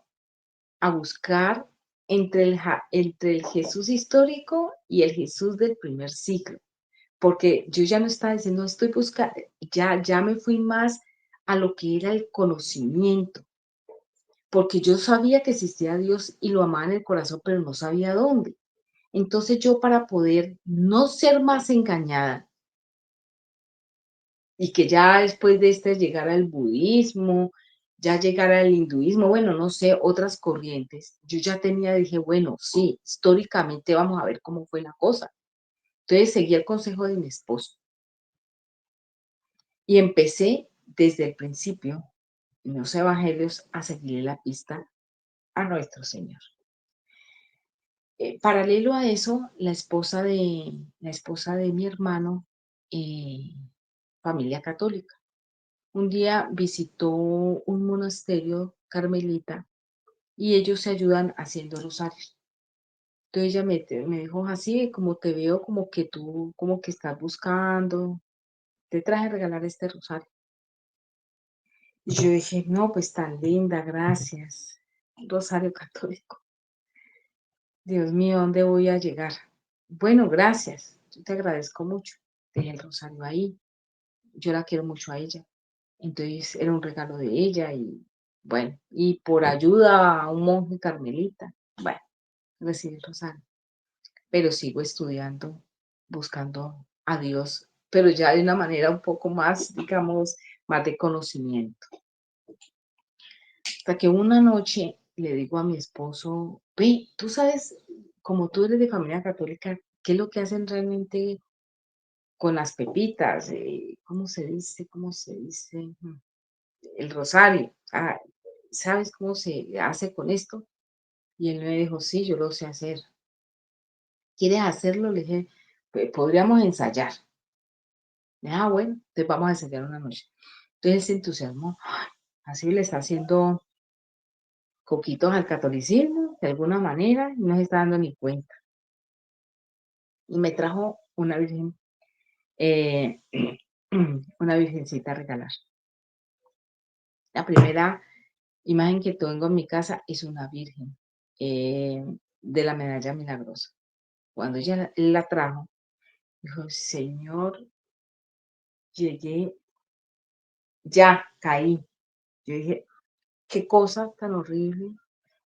a buscar entre el Jesús histórico y el Jesús del primer siglo, porque yo ya no estaba diciendo, estoy buscando, ya me fui más a lo que era el conocimiento, porque yo sabía que existía Dios y lo amaba en el corazón, pero no sabía dónde. Entonces yo para poder no ser más engañada y que ya después de este llegara el budismo, ya llegara el hinduismo, bueno, no sé, otras corrientes, yo ya tenía, dije, bueno, sí, históricamente vamos a ver cómo fue la cosa. Entonces seguí el consejo de mi esposo y empecé desde el principio, en los evangelios, a seguirle la pista a nuestro Señor. Paralelo a eso, la esposa de mi hermano, eh, familia católica. Un día visitó un monasterio carmelita y ellos se ayudan haciendo rosarios. Entonces ella me dijo así, como te veo, como que tú, como que estás buscando, te traje a regalar este rosario. Y yo dije, no, pues tan linda, gracias. Rosario católico. Dios mío, ¿dónde voy a llegar? Bueno, gracias. Yo te agradezco mucho. Dejé el rosario ahí. Yo la quiero mucho a ella. Entonces era un regalo de ella y bueno, y por ayuda a un monje carmelita, bueno, recibí el rosario, pero sigo estudiando, buscando a Dios, pero ya de una manera un poco más, digamos, más de conocimiento. Hasta que una noche le digo a mi esposo, ve, tú sabes, como tú eres de familia católica, ¿qué es lo que hacen realmente con las pepitas? ¿Cómo se dice? ¿Cómo se dice? El rosario. ¿Sabes cómo se hace con esto? Y él me dijo, sí, yo lo sé hacer. ¿Quieres hacerlo? Le dije, Podríamos ensayar". Bueno, entonces vamos a ensayar una noche. Entonces él se entusiasmó, "Ay, así le está haciendo coquitos al catolicismo, de alguna manera, y no se está dando ni cuenta". Y me trajo una virgen, eh, una virgencita a regalar. La primera imagen que tengo en mi casa es una virgen eh, de la medalla milagrosa. Cuando ella la trajo, dijo, Señor, llegué, ya caí. Yo dije, qué cosa tan horrible.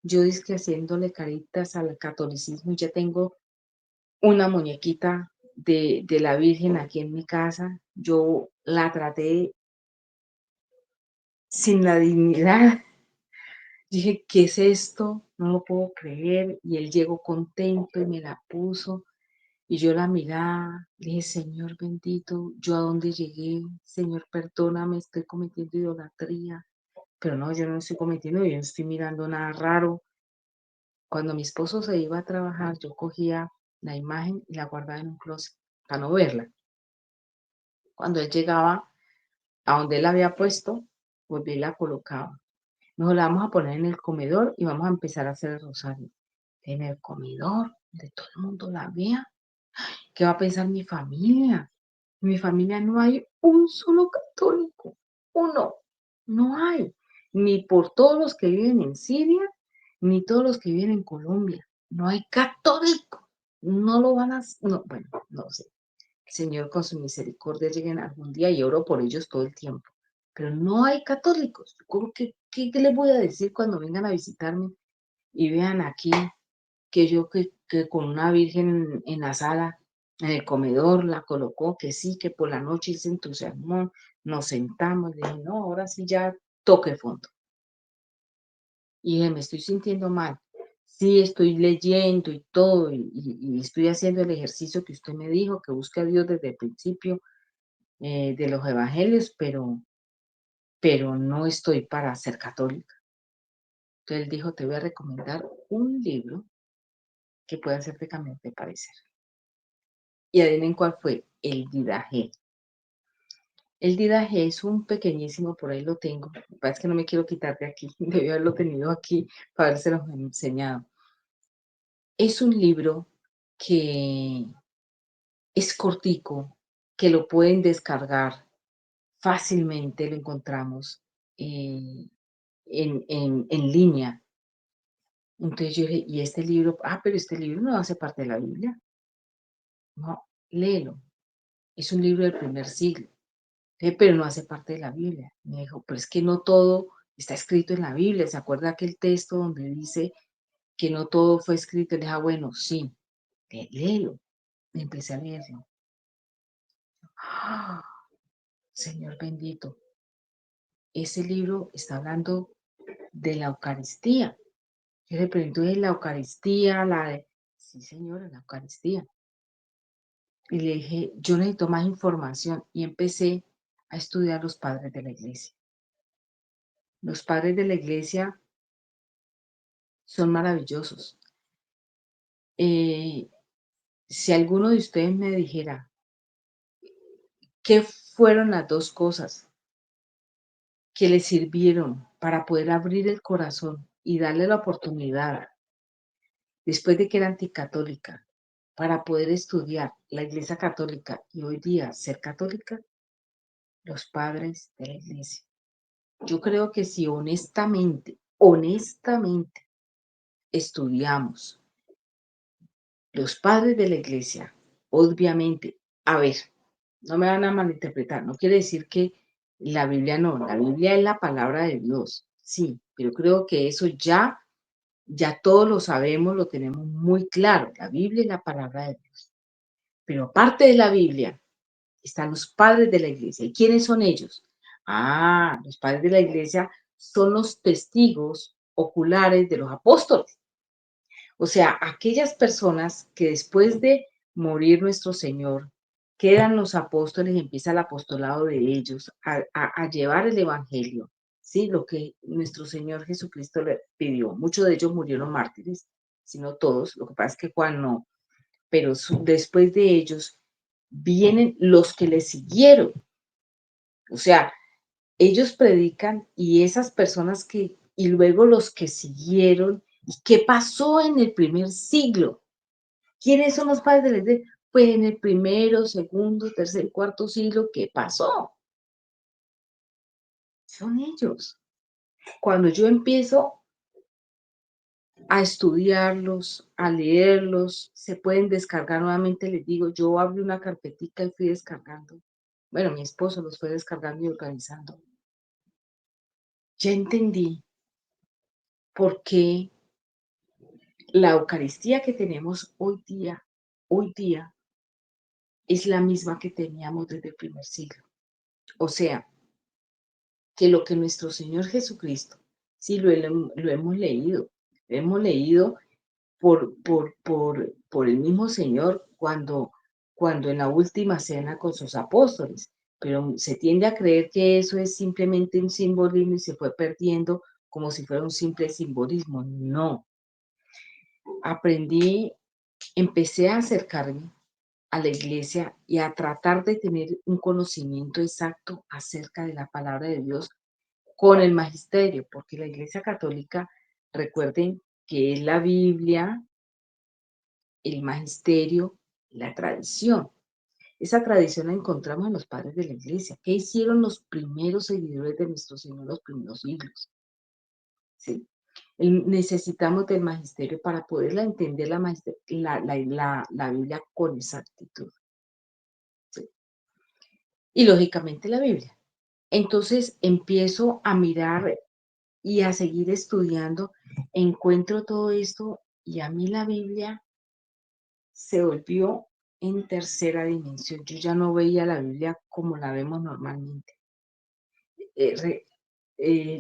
Yo dizque haciéndole caritas al catolicismo y ya tengo una muñequita de la Virgen aquí en mi casa. Yo la traté sin la dignidad. Dije, ¿qué es esto? No lo puedo creer. Y él llegó contento y me la puso. Y yo la miraba, le dije, Señor bendito, ¿yo a dónde llegué? Señor, perdóname, estoy cometiendo idolatría. Pero no, yo no estoy cometiendo, yo no estoy mirando nada raro. Cuando mi esposo se iba a trabajar, yo cogía la imagen y la guardaba en un closet para no verla. Cuando él llegaba a donde él la había puesto, volví y la colocaba. Nos la vamos a poner en el comedor y vamos a empezar a hacer el rosario. En el comedor, donde todo el mundo la vea. ¿Qué va a pensar mi familia? En mi familia no hay un solo católico, uno, no hay, ni por todos los que viven en Siria, ni todos los que viven en Colombia, no hay católico, no lo van a, no, bueno, no sé, el Señor con su misericordia lleguen algún día y oro por ellos todo el tiempo, pero no hay católicos, ¿cómo qué les voy a decir cuando vengan a visitarme y vean aquí que yo que con una virgen en la sala, en el comedor, la colocó, que sí, que por la noche se entusiasmó, nos sentamos, le dije, no, ahora sí ya toque fondo. Y dije, me estoy sintiendo mal. Sí, estoy leyendo y todo, y estoy haciendo el ejercicio que usted me dijo, que busque a Dios desde el principio de los evangelios, pero no estoy para ser católica. Entonces él dijo, te voy a recomendar un libro que puede hacerte cambiar de parecer. Y adivinen cuál fue, el Didaje. El Didaje es un pequeñísimo, por ahí lo tengo. Lo que pasa es que no me quiero quitar de aquí, debí haberlo tenido aquí para habérselos enseñado. Es un libro que es cortico, que lo pueden descargar fácilmente, lo encontramos eh, en línea. Entonces yo dije, ¿y este libro? Ah, pero este libro no hace parte de la Biblia. No, léelo. Es un libro del primer siglo, pero no hace parte de la Biblia. Me dijo, pero es que no todo está escrito en la Biblia. ¿Se acuerda aquel texto donde dice que no todo fue escrito? Le dije, ah, bueno, sí, léelo. Y empecé a leerlo. ¡Ah! Señor bendito, ese libro está hablando de la Eucaristía. Yo le pregunto, ¿es la Eucaristía? Sí, señora, la Eucaristía. Y le dije, yo necesito más información y empecé a estudiar los padres de la iglesia. Los padres de la iglesia son maravillosos. Eh, si alguno de ustedes me dijera qué fueron las dos cosas que le sirvieron para poder abrir el corazón y darle la oportunidad, después de que era anticatólica, para poder estudiar la iglesia católica y hoy día ser católica, los padres de la iglesia. Yo creo que si honestamente estudiamos los padres de la iglesia, obviamente, a ver, no me van a malinterpretar, no quiere decir que la Biblia no, la Biblia es la palabra de Dios, sí, pero creo que eso ya todos lo sabemos, lo tenemos muy claro, la Biblia es la palabra de Dios, pero aparte de la Biblia están los padres de la iglesia. ¿Y quiénes son ellos? Ah, los padres de la iglesia son los testigos oculares de los apóstoles. O sea, aquellas personas que después de morir nuestro Señor, quedan los apóstoles y empieza el apostolado de ellos a llevar el Evangelio, ¿sí? Lo que nuestro Señor Jesucristo le pidió. Muchos de ellos murieron mártires, si no todos. Lo que pasa es que Juan no, pero después de ellos vienen los que le siguieron. O sea, ellos predican y esas personas y luego los que siguieron, ¿y qué pasó en el primer siglo? ¿Quiénes son los padres de la iglesia? Pues en el primero, segundo, tercer, cuarto siglo, ¿qué pasó? Son ellos. Cuando yo empiezo a estudiarlos, a leerlos, se pueden descargar nuevamente, les digo, yo abrí una carpetica y fui descargando. Bueno, mi esposo los fue descargando y organizando. Ya entendí por qué la Eucaristía que tenemos hoy día es la misma que teníamos desde el primer siglo. O sea, que lo que nuestro Señor Jesucristo, sí lo hemos leído por el mismo Señor cuando en la última cena con sus apóstoles, pero se tiende a creer que eso es simplemente un simbolismo y se fue perdiendo como si fuera un simple simbolismo. No, aprendí, empecé a acercarme a la iglesia y a tratar de tener un conocimiento exacto acerca de la palabra de Dios con el magisterio, porque la iglesia católica, recuerden que es la Biblia, el magisterio, la tradición. Esa tradición la encontramos en los padres de la iglesia. ¿Qué hicieron los primeros seguidores de nuestro Señor en los primeros siglos? ¿Sí? Necesitamos del magisterio para poderla entender la Biblia con exactitud. ¿Sí? Y lógicamente la Biblia. Entonces empiezo a mirar y a seguir estudiando, encuentro todo esto y a mí la Biblia se volvió en tercera dimensión. Yo ya no veía la Biblia como la vemos normalmente. Eh, re-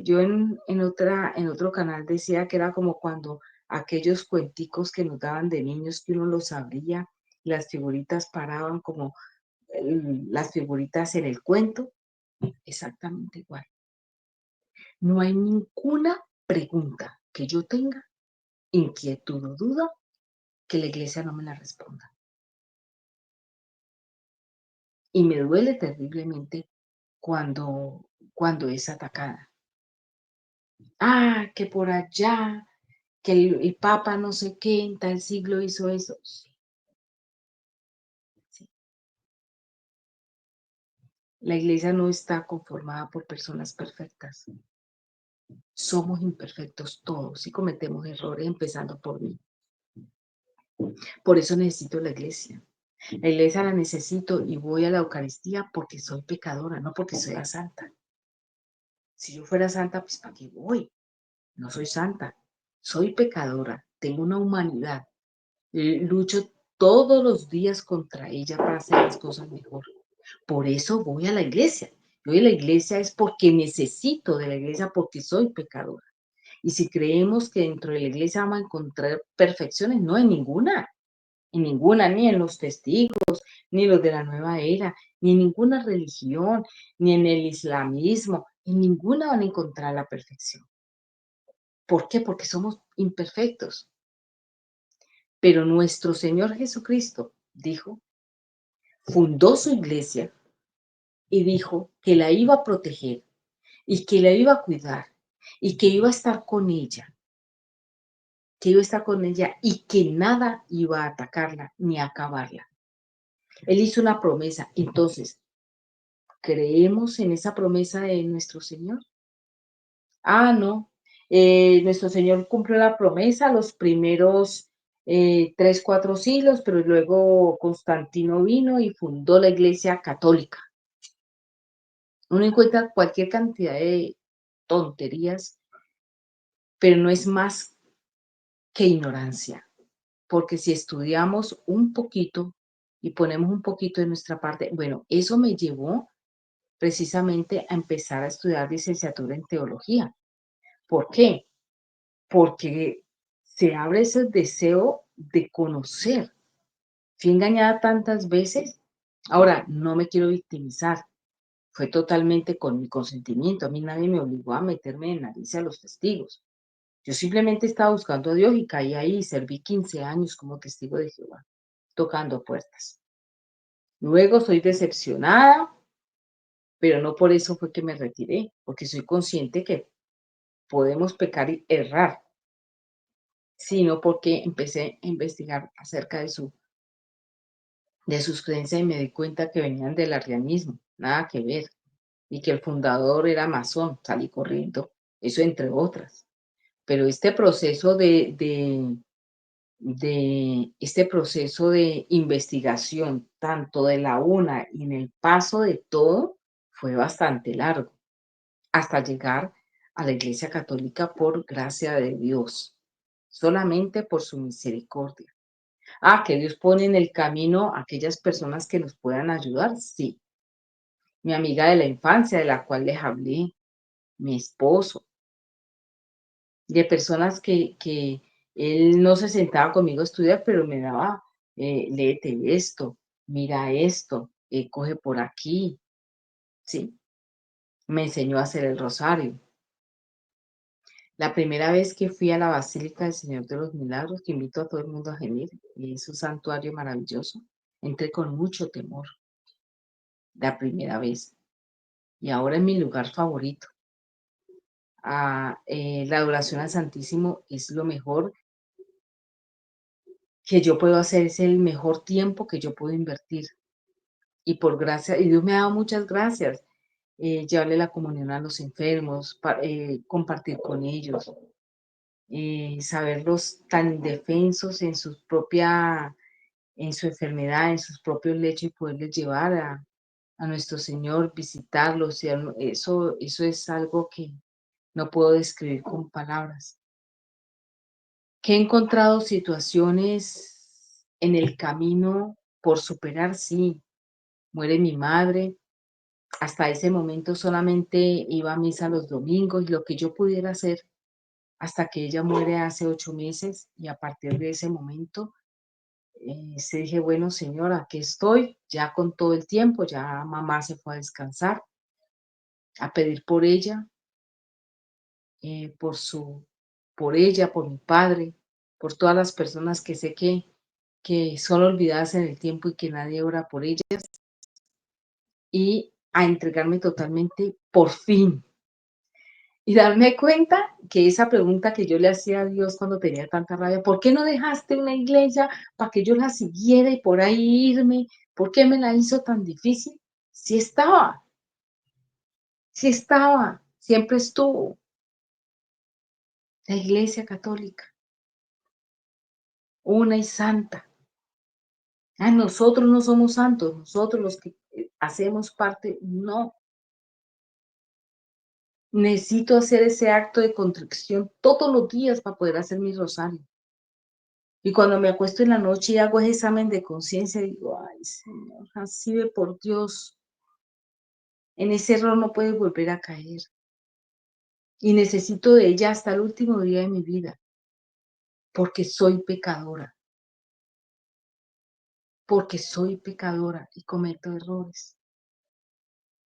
yo en otro canal decía que era como cuando aquellos cuenticos que nos daban de niños que uno los abría, las figuritas paraban como las figuritas en el cuento, exactamente igual. No hay ninguna pregunta que yo tenga, inquietud o duda, que la iglesia no me la responda. Y me duele terriblemente cuando es atacada. Ah, que por allá, que el Papa no sé qué en tal siglo hizo eso. Sí, sí. La iglesia no está conformada por personas perfectas. Somos imperfectos todos y cometemos errores, empezando por mí. Por eso necesito la iglesia. La iglesia la necesito y voy a la Eucaristía porque soy pecadora, no porque soy santa. Si yo fuera santa, pues ¿para qué voy? No soy santa. Soy pecadora, tengo una humanidad. Lucho todos los días contra ella para hacer las cosas mejor. Por eso voy a la iglesia. Yo voy a la iglesia es porque necesito de la iglesia, porque soy pecadora. Y si creemos que dentro de la iglesia vamos a encontrar perfecciones, no en ninguna, ni en los testigos, ni los de la nueva era, ni en ninguna religión, ni en el islamismo, en ninguna van a encontrar la perfección. ¿Por qué? Porque somos imperfectos. Pero nuestro Señor Jesucristo dijo, fundó su iglesia y dijo que la iba a proteger y que la iba a cuidar y que iba a estar con ella, y que nada iba a atacarla ni a acabarla. Él hizo una promesa. Entonces, ¿creemos en esa promesa de nuestro Señor? Ah, no. Nuestro Señor cumplió la promesa los primeros 3, 4 siglos, pero luego Constantino vino y fundó la Iglesia Católica. Uno encuentra cualquier cantidad de tonterías, pero no es más que ignorancia, porque si estudiamos un poquito y ponemos un poquito de nuestra parte, bueno, eso me llevó precisamente a empezar a estudiar licenciatura en teología. ¿Por qué? Porque se abre ese deseo de conocer. Fui engañada tantas veces. Ahora, no me quiero victimizar. Fue totalmente con mi consentimiento. A mí nadie me obligó a meterme en nariz a los testigos. Yo simplemente estaba buscando a Dios y caí ahí y serví 15 años como testigo de Jehová, tocando puertas. Luego soy decepcionada, pero no por eso fue que me retiré, porque soy consciente que podemos pecar y errar, sino porque empecé a investigar acerca de sus creencias y me di cuenta que venían del arrianismo, nada que ver, y que el fundador era masón, salí corriendo, eso entre otras. Pero este proceso de investigación, tanto de la una y en el paso de todo, fue bastante largo, hasta llegar a la Iglesia Católica por gracia de Dios, solamente por su misericordia. Ah, que Dios pone en el camino a aquellas personas que nos puedan ayudar, sí. Mi amiga de la infancia, de la cual les hablé, mi esposo, de personas que él no se sentaba conmigo a estudiar, pero me daba, léete esto, mira esto, coge por aquí, ¿sí? Me enseñó a hacer el rosario. La primera vez que fui a la Basílica del Señor de los Milagros, que invito a todo el mundo a venir, es un santuario maravilloso, entré con mucho temor, la primera vez, y ahora es mi lugar favorito. La adoración al Santísimo es lo mejor que yo puedo hacer, es el mejor tiempo que yo puedo invertir. Y por gracia, y Dios me ha dado muchas gracias, llevarle la comunión a los enfermos, compartir con ellos, saberlos tan indefensos en su enfermedad, en sus propios lechos y poderles llevar a nuestro Señor, visitarlos, y eso es algo que no puedo describir con palabras. Que he encontrado situaciones en el camino por superar, sí. Muere mi madre, hasta ese momento solamente iba a misa los domingos y lo que yo pudiera hacer hasta que ella muere hace 8 meses y a partir de ese momento se dije, bueno, señora, aquí estoy, ya con todo el tiempo, ya mamá se fue a descansar, a pedir por ella, eh, por su, por ella, por mi padre, por todas las personas que sé que son olvidadas en el tiempo y que nadie ora por ellas, y a entregarme totalmente por fin. Y darme cuenta que esa pregunta que yo le hacía a Dios cuando tenía tanta rabia, ¿por qué no dejaste una iglesia para que yo la siguiera y por ahí irme? ¿Por qué me la hizo tan difícil? Sí estaba, siempre estuvo. La Iglesia Católica, una y santa. Ah, nosotros no somos santos, nosotros los que hacemos parte, no. Necesito hacer ese acto de contrición todos los días para poder hacer mi rosario. Y cuando me acuesto en la noche y hago ese examen de conciencia, digo, ay, Señor, así ve por Dios, en ese error no puedes volver a caer. Y necesito de ella hasta el último día de mi vida, porque soy pecadora, porque soy pecadora y cometo errores.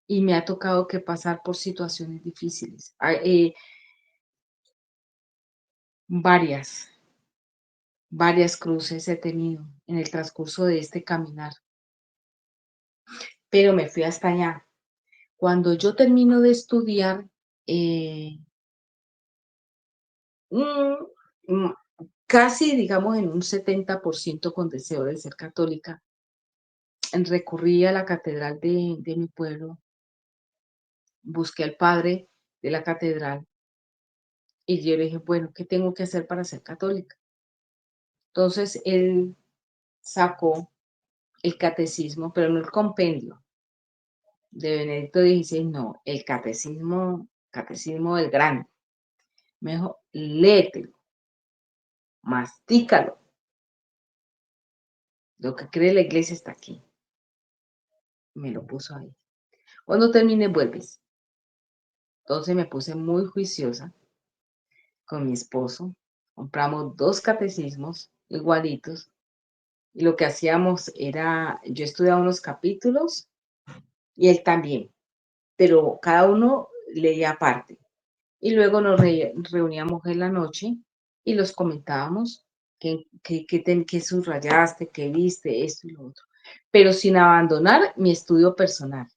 Y me ha tocado que pasar por situaciones difíciles, varias, varias cruces he tenido en el transcurso de este caminar, pero me fui hasta allá. Cuando yo termino de estudiar, eh, mm, mm, casi, digamos, en un 70% con deseo de ser católica, recurrí a la catedral de mi pueblo, busqué al padre de la catedral y yo le dije, bueno, ¿qué tengo que hacer para ser católica? Entonces él sacó el catecismo, pero no el compendio de Benedicto XVI, no, el catecismo, catecismo del grande. Me dijo, léetelo, mastícalo, lo que cree la iglesia está aquí. Me lo puso ahí. Cuando termine, vuelves. Entonces me puse muy juiciosa con mi esposo. Compramos dos catecismos igualitos. Y lo que hacíamos era, yo estudiaba unos capítulos y él también, pero cada uno leía aparte. Y luego nos reuníamos en la noche y los comentábamos, qué subrayaste, qué viste, esto y lo otro. Pero sin abandonar mi estudio personal,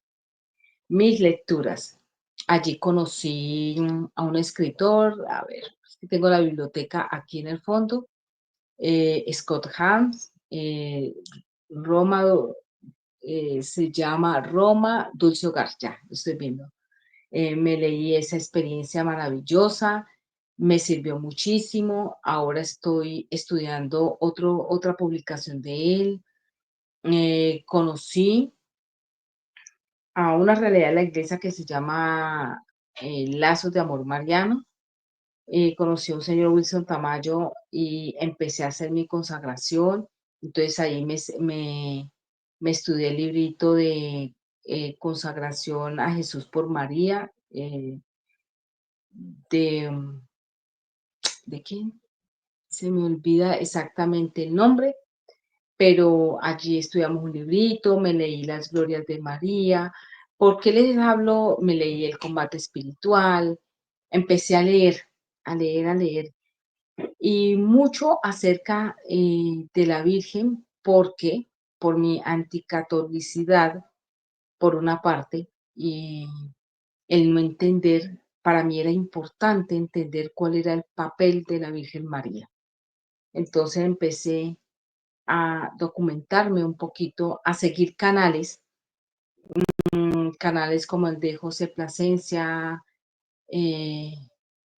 mis lecturas. Allí conocí a un escritor, a ver, es que tengo la biblioteca aquí en el fondo, Scott Hahn, Roma, se llama Roma, Dulce Hogar, ya, lo estoy viendo. Me leí esa experiencia maravillosa, me sirvió muchísimo. Ahora estoy estudiando otra publicación de él. Conocí a una realidad de la iglesia que se llama Lazos de Amor Mariano. Conocí a un señor Wilson Tamayo y empecé a hacer mi consagración. Entonces ahí me estudié el librito de consagración a Jesús por María, de, ¿de quién? Se me olvida exactamente el nombre, pero allí estudiamos un librito, me leí las glorias de María. ¿Por qué les hablo? Me leí el combate espiritual, empecé a leer, a leer, a leer, y mucho acerca de la Virgen, porque por mi anticatolicidad, por una parte, y el no entender, para mí era importante entender cuál era el papel de la Virgen María. Entonces empecé a documentarme un poquito, a seguir canales, canales como el de José Plasencia, eh,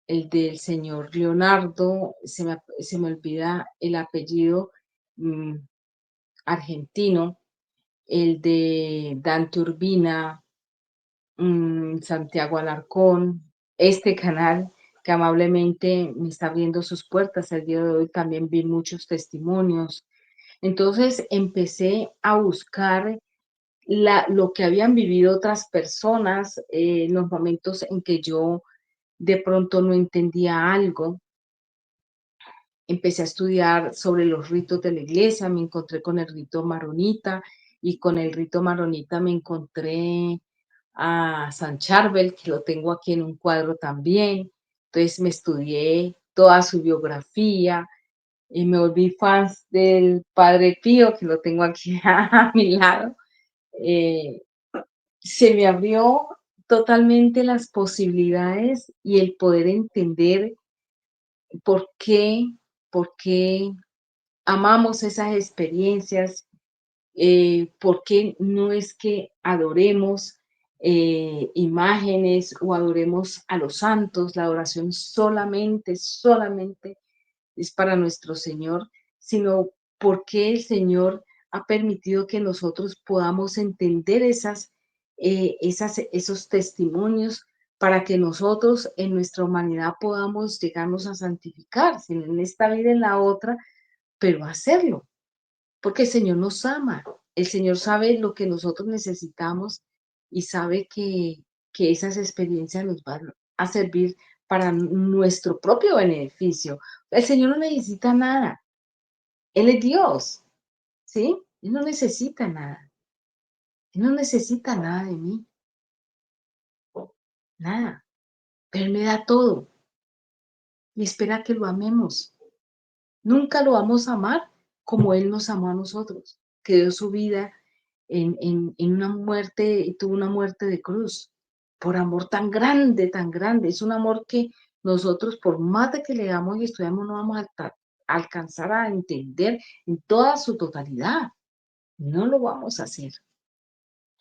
el del señor Leonardo, se me olvida el apellido, mm, argentino, el de Dante Urbina, Santiago Alarcón, este canal que amablemente me está abriendo sus puertas el día de hoy, también vi muchos testimonios. Entonces empecé a buscar lo que habían vivido otras personas, en los momentos en que yo de pronto no entendía algo. Empecé a estudiar sobre los ritos de la iglesia, me encontré con el rito maronita y con el rito maronita me encontré a San Charbel, que lo tengo aquí en un cuadro también. Entonces me estudié toda su biografía y me volví fan del Padre Pío, que lo tengo aquí a mi lado. Eh, Se me abrió totalmente las posibilidades y el poder entender por qué, por qué amamos esas experiencias, por qué no es que adoremos imágenes o adoremos a los santos. La adoración solamente es para nuestro Señor, sino porque el Señor ha permitido que nosotros podamos entender esos testimonios para que nosotros en nuestra humanidad podamos llegarnos a santificar, si no en esta vida, en la otra, pero hacerlo, porque el Señor nos ama, el Señor sabe lo que nosotros necesitamos y sabe que esas experiencias nos van a servir para nuestro propio beneficio. El Señor no necesita nada, Él es Dios, ¿sí? Él no necesita nada, Él no necesita nada de mí, nada, pero Él me da todo y espera que lo amemos. Nunca lo vamos a amar como Él nos amó a nosotros, que dio su vida en una muerte, y tuvo una muerte de cruz, por amor tan grande, tan grande. Es un amor que nosotros, por más de que leamos y estudiamos, no vamos a alcanzar a entender en toda su totalidad. No lo vamos a hacer,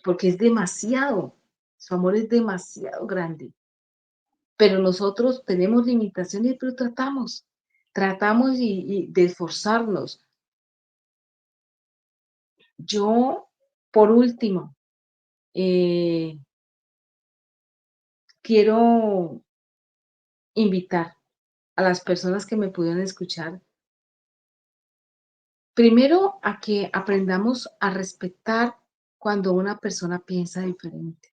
porque es demasiado, su amor es demasiado grande. Pero nosotros tenemos limitaciones, pero tratamos y de esforzarnos. Yo, por último, eh, quiero invitar a las personas que me pudieron escuchar, primero a que aprendamos a respetar cuando una persona piensa diferente.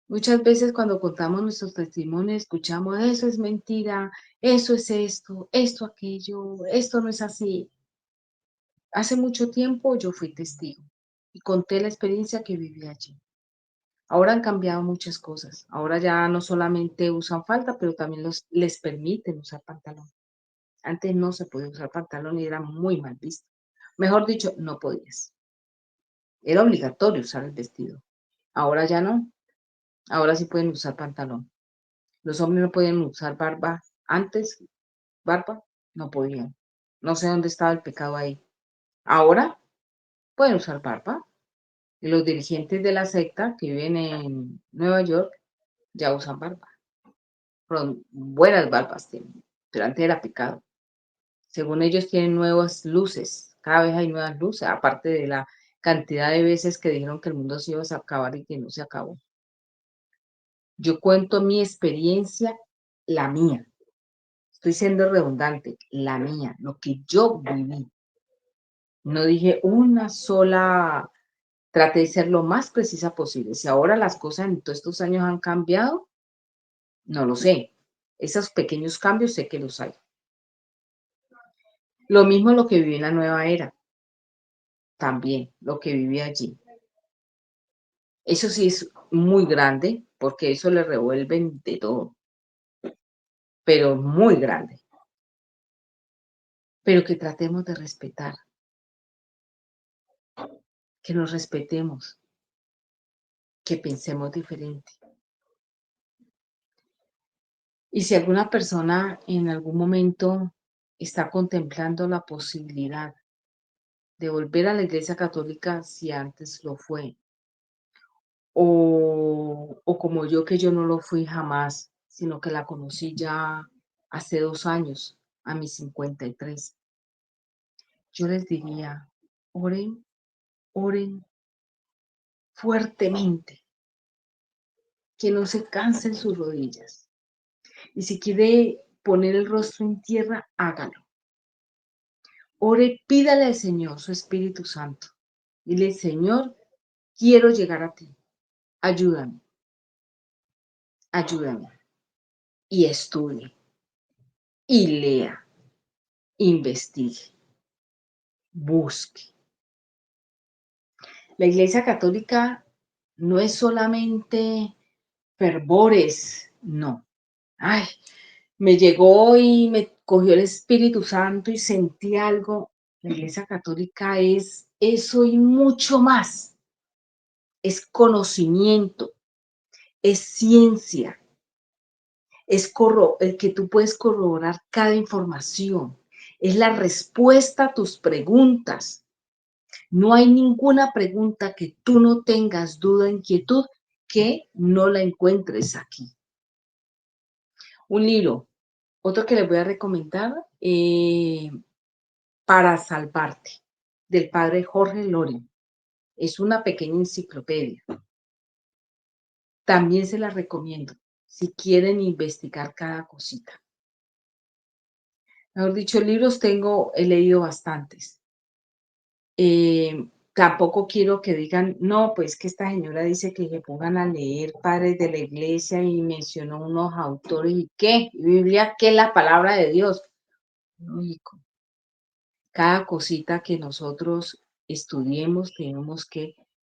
Muchas veces cuando contamos nuestros testimonios, escuchamos, eso es mentira, eso es esto aquello, esto no es así. Hace mucho tiempo yo fui testigo y conté la experiencia que viví allí. Ahora han cambiado muchas cosas. Ahora ya no solamente usan falda, pero también les permiten usar pantalón. Antes no se podía usar pantalón y era muy mal visto. Mejor dicho, no podías. Era obligatorio usar el vestido. Ahora ya no. Ahora sí pueden usar pantalón. Los hombres no podían usar barba. Antes, barba, no podían. No sé dónde estaba el pecado ahí. Ahora pueden usar barba. Y los dirigentes de la secta que viven en Nueva York ya usan barba. Buenas barbas tienen, pero antes era pecado. Según ellos tienen nuevas luces, cada vez hay nuevas luces, aparte de la cantidad de veces que dijeron que el mundo se iba a acabar y que no se acabó. Yo cuento mi experiencia, la mía. Estoy siendo redundante, la mía, lo que yo viví. No dije una sola, traté de ser lo más precisa posible. Si ahora las cosas en todos estos años han cambiado, no lo sé. Esos pequeños cambios sé que los hay. Lo mismo lo que viví en la nueva era, también, lo que viví allí. Eso sí es muy grande, porque eso le revuelven de todo, pero muy grande. Pero que tratemos de respetar, que nos respetemos, que pensemos diferente. Y si alguna persona en algún momento está contemplando la posibilidad de volver a la Iglesia Católica si antes lo fue, o como yo, que yo no lo fui jamás, sino que la conocí ya hace 2 años, a mis 53. Yo les diría, oren, oren fuertemente, que no se cansen sus rodillas. Y si quiere poner el rostro en tierra, hágalo. Ore, pídale al Señor su Espíritu Santo. Dile, Señor, quiero llegar a ti. Ayúdame, ayúdame. Y estudie, y lea, investigue, busque. La Iglesia Católica no es solamente fervores, no. Ay, me llegó y me cogió el Espíritu Santo y sentí algo. La Iglesia Católica es eso y mucho más. Es conocimiento, es ciencia, es el que tú puedes corroborar cada información, es la respuesta a tus preguntas. No hay ninguna pregunta que tú no tengas duda, inquietud, que no la encuentres aquí. Un libro, otro que les voy a recomendar, Para salvarte, del padre Jorge Loring. Es una pequeña enciclopedia. También se la recomiendo si quieren investigar cada cosita. Mejor dicho, libros he leído bastantes. Tampoco quiero que digan, no, pues que esta señora dice que se pongan a leer padres de la iglesia y mencionó unos autores y qué, Biblia, ¿qué es la palabra de Dios? Lógico. Cada cosita que nosotros estudiemos, tenemos que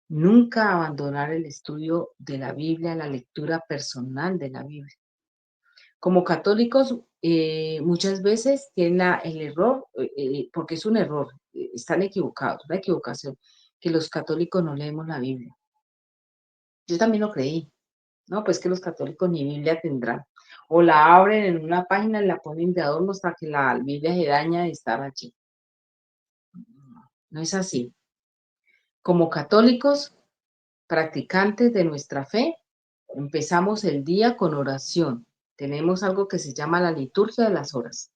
nunca abandonar el estudio de la Biblia, la lectura personal de la Biblia. Como católicos, muchas veces tienen el error, porque es un error, están equivocados, una equivocación, que los católicos no leemos la Biblia. Yo también lo creí, ¿no? Pues que los católicos ni Biblia tendrán. O la abren en una página y la ponen de adorno hasta que la Biblia se daña de estar allí. No es así. Como católicos, practicantes de nuestra fe, empezamos el día con oración. Tenemos algo que se llama la liturgia de las horas.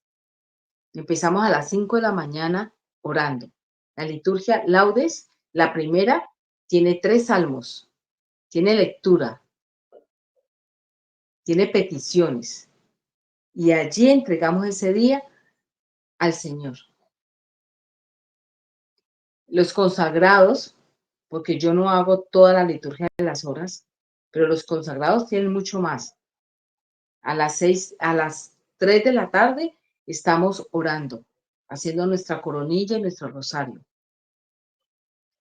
Empezamos a las 5 de la mañana orando. La liturgia Laudes, la primera, tiene 3 salmos, tiene lectura, tiene peticiones. Y allí entregamos ese día al Señor. Los consagrados, porque yo no hago toda la liturgia de las horas, pero los consagrados tienen mucho más. A las 3 de la tarde estamos orando, haciendo nuestra coronilla y nuestro rosario.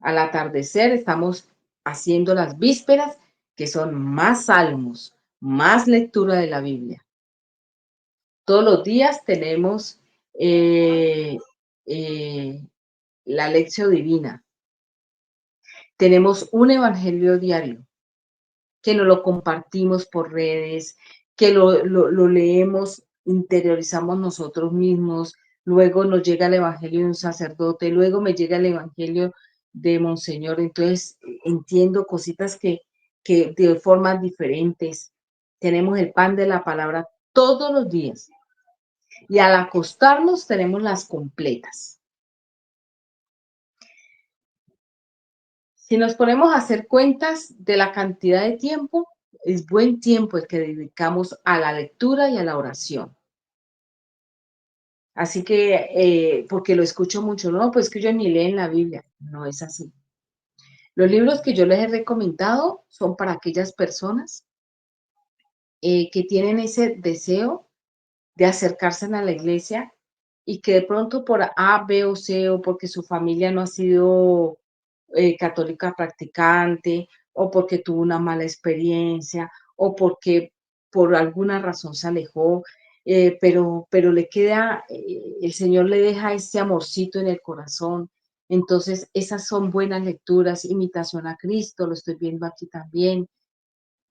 Al atardecer estamos haciendo las vísperas, que son más salmos, más lectura de la Biblia. Todos los días tenemos eh, eh, la lección divina. Tenemos un evangelio diario que nos lo compartimos por redes, que lo leemos, interiorizamos nosotros mismos, luego nos llega el evangelio de un sacerdote, luego me llega el evangelio de Monseñor, entonces entiendo cositas que de formas diferentes. Tenemos el pan de la palabra todos los días y al acostarnos tenemos las completas. Si nos ponemos a hacer cuentas de la cantidad de tiempo, es buen tiempo el que dedicamos a la lectura y a la oración. Así que, porque lo escucho mucho, no, pues que yo ni leen la Biblia. No es así. Los libros que yo les he recomendado son para aquellas personas que tienen ese deseo de acercarse a la iglesia y que de pronto por A, B o C o porque su familia no ha sido católica practicante o porque tuvo una mala experiencia o porque por alguna razón se alejó, pero le queda, el Señor le deja ese amorcito en el corazón. Entonces, esas son buenas lecturas, imitación a Cristo, lo estoy viendo aquí también.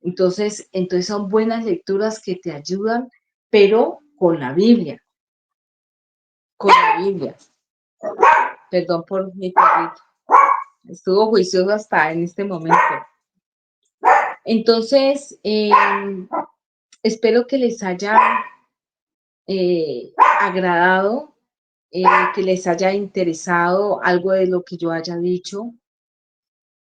Entonces son buenas lecturas que te ayudan, pero con la Biblia, con la Biblia. Perdón por mi perrito. Estuvo juicioso hasta en este momento. Entonces, espero que les haya agradado, que les haya interesado algo de lo que yo haya dicho.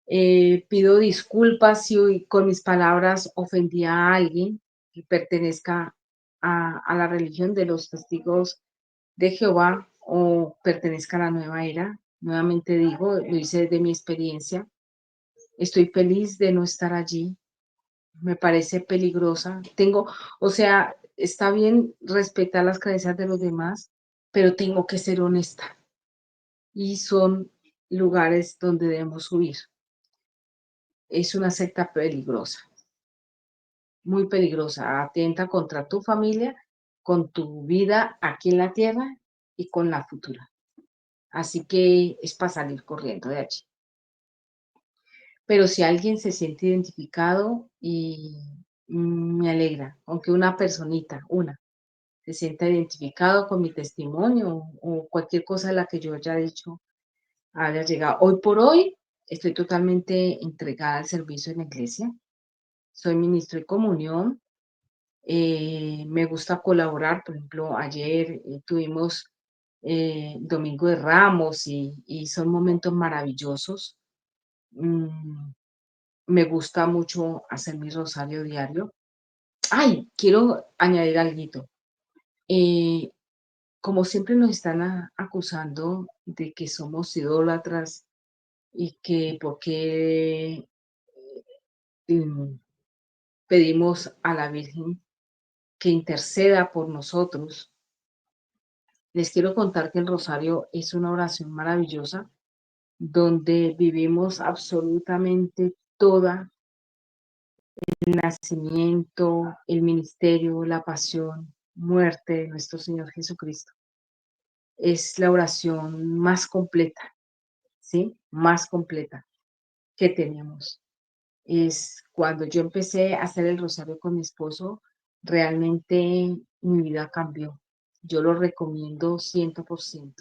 Pido disculpas si hoy con mis palabras ofendí a alguien que pertenezca a la religión de los testigos de Jehová o pertenezca a la nueva era. Nuevamente digo, lo hice desde mi experiencia. Estoy feliz de no estar allí. Me parece peligrosa. O sea, está bien respetar las creencias de los demás, pero tengo que ser honesta. Y son lugares donde debemos huir. Es una secta peligrosa, muy peligrosa. Atenta contra tu familia, con tu vida aquí en la tierra y con la futura. Así que es para salir corriendo de allí. Pero si alguien se siente identificado y me alegra, aunque una personita, se sienta identificado con mi testimonio o cualquier cosa de la que yo haya dicho, haya llegado. Hoy por hoy estoy totalmente entregada al servicio en la iglesia. Soy ministro de comunión. Me gusta colaborar. Por ejemplo, ayer tuvimos Domingo de Ramos y son momentos maravillosos. Mm, Me gusta mucho hacer mi rosario diario. Ay, quiero añadir algo. Eh, Como siempre nos están acusando de que somos idólatras y que por qué mm, pedimos a la Virgen que interceda por nosotros, les quiero contar que el rosario es una oración maravillosa donde vivimos absolutamente toda el nacimiento, el ministerio, la pasión, muerte de nuestro Señor Jesucristo. Es la oración más completa, ¿sí? Más completa que tenemos. Es cuando yo empecé a hacer el rosario con mi esposo, realmente mi vida cambió. Yo lo recomiendo 100%.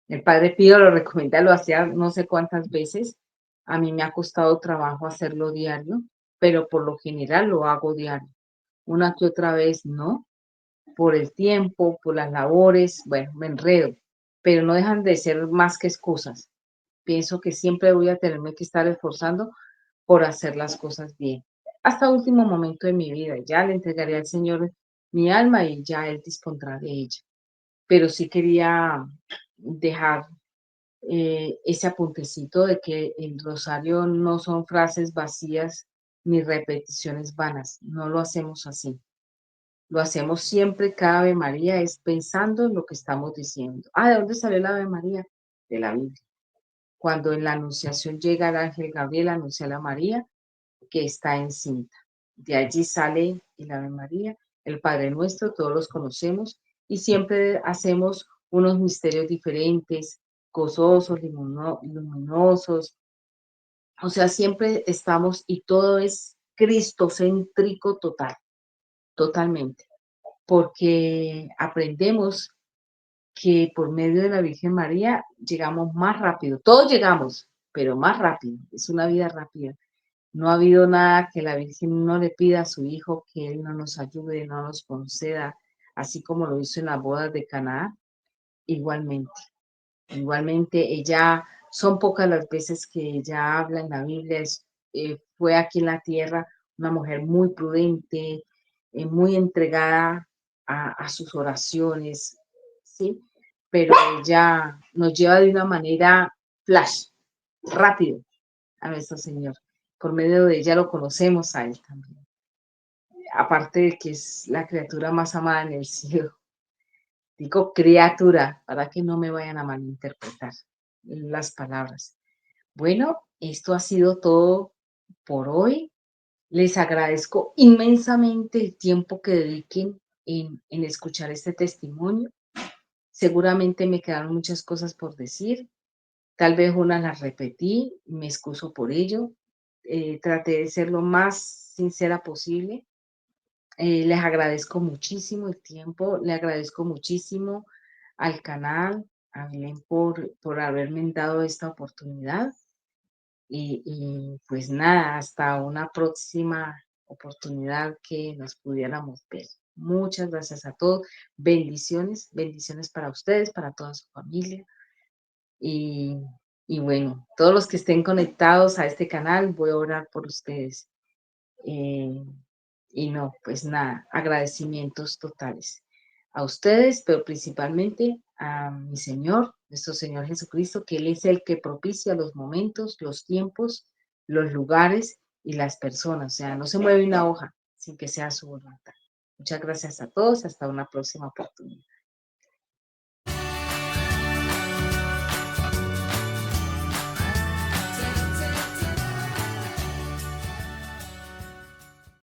El Padre Pío lo recomienda, lo hacía no sé cuántas veces. A mí me ha costado trabajo hacerlo diario, pero por lo general lo hago diario. Una que otra vez no, por el tiempo, por las labores, bueno, me enredo, pero no dejan de ser más que excusas. Pienso que siempre voy a tenerme que estar esforzando por hacer las cosas bien. Hasta último momento de mi vida, ya le entregaré al Señor mi alma y ya Él dispondrá de ella. Pero sí quería dejar ese apuntecito de que el rosario no son frases vacías ni repeticiones vanas, no lo hacemos así. Lo hacemos siempre, cada Ave María es pensando en lo que estamos diciendo. Ah, ¿de dónde salió la Ave María? De la Biblia. Cuando en la Anunciación llega el ángel Gabriel a anunciar a María que está encinta. De allí sale el Ave María, el Padre Nuestro, todos los conocemos y siempre hacemos unos misterios diferentes, gozosos, luminosos. O sea, siempre estamos y todo es cristocéntrico total, totalmente, porque aprendemos que por medio de la Virgen María llegamos más rápido. Todos llegamos, pero más rápido. Es una vida rápida. No ha habido nada que la Virgen no le pida a su Hijo que Él no nos ayude, no nos conceda, así como lo hizo en las bodas de Caná, igualmente. Igualmente, ella, son pocas las veces que ella habla en la Biblia, fue aquí en la tierra una mujer muy prudente, muy entregada a sus oraciones, ¿sí? Pero ella nos lleva de una manera flash, rápido, a nuestro Señor. Por medio de ella lo conocemos a Él también. Aparte de que es la criatura más amada en el cielo. Digo criatura, para que no me vayan a malinterpretar las palabras. Bueno, esto ha sido todo por hoy. Les agradezco inmensamente el tiempo que dediquen en escuchar este testimonio. Seguramente me quedaron muchas cosas por decir. Tal vez una las repetí, me excuso por ello. Traté de ser lo más sincera posible. Les agradezco muchísimo el tiempo, le agradezco muchísimo al canal, a Belén por haberme dado esta oportunidad. Pues nada, hasta una próxima oportunidad que nos pudiéramos ver. Muchas gracias a todos. Bendiciones, bendiciones para ustedes, para toda su familia. Y, y bueno, todos los que estén conectados a este canal, voy a orar por ustedes. Eh, y no, pues nada, agradecimientos totales a ustedes, pero principalmente a mi Señor, nuestro Señor Jesucristo, que Él es el que propicia los momentos, los tiempos, los lugares y las personas. O sea, no se mueve una hoja sin que sea su voluntad. Muchas gracias a todos, hasta una próxima oportunidad.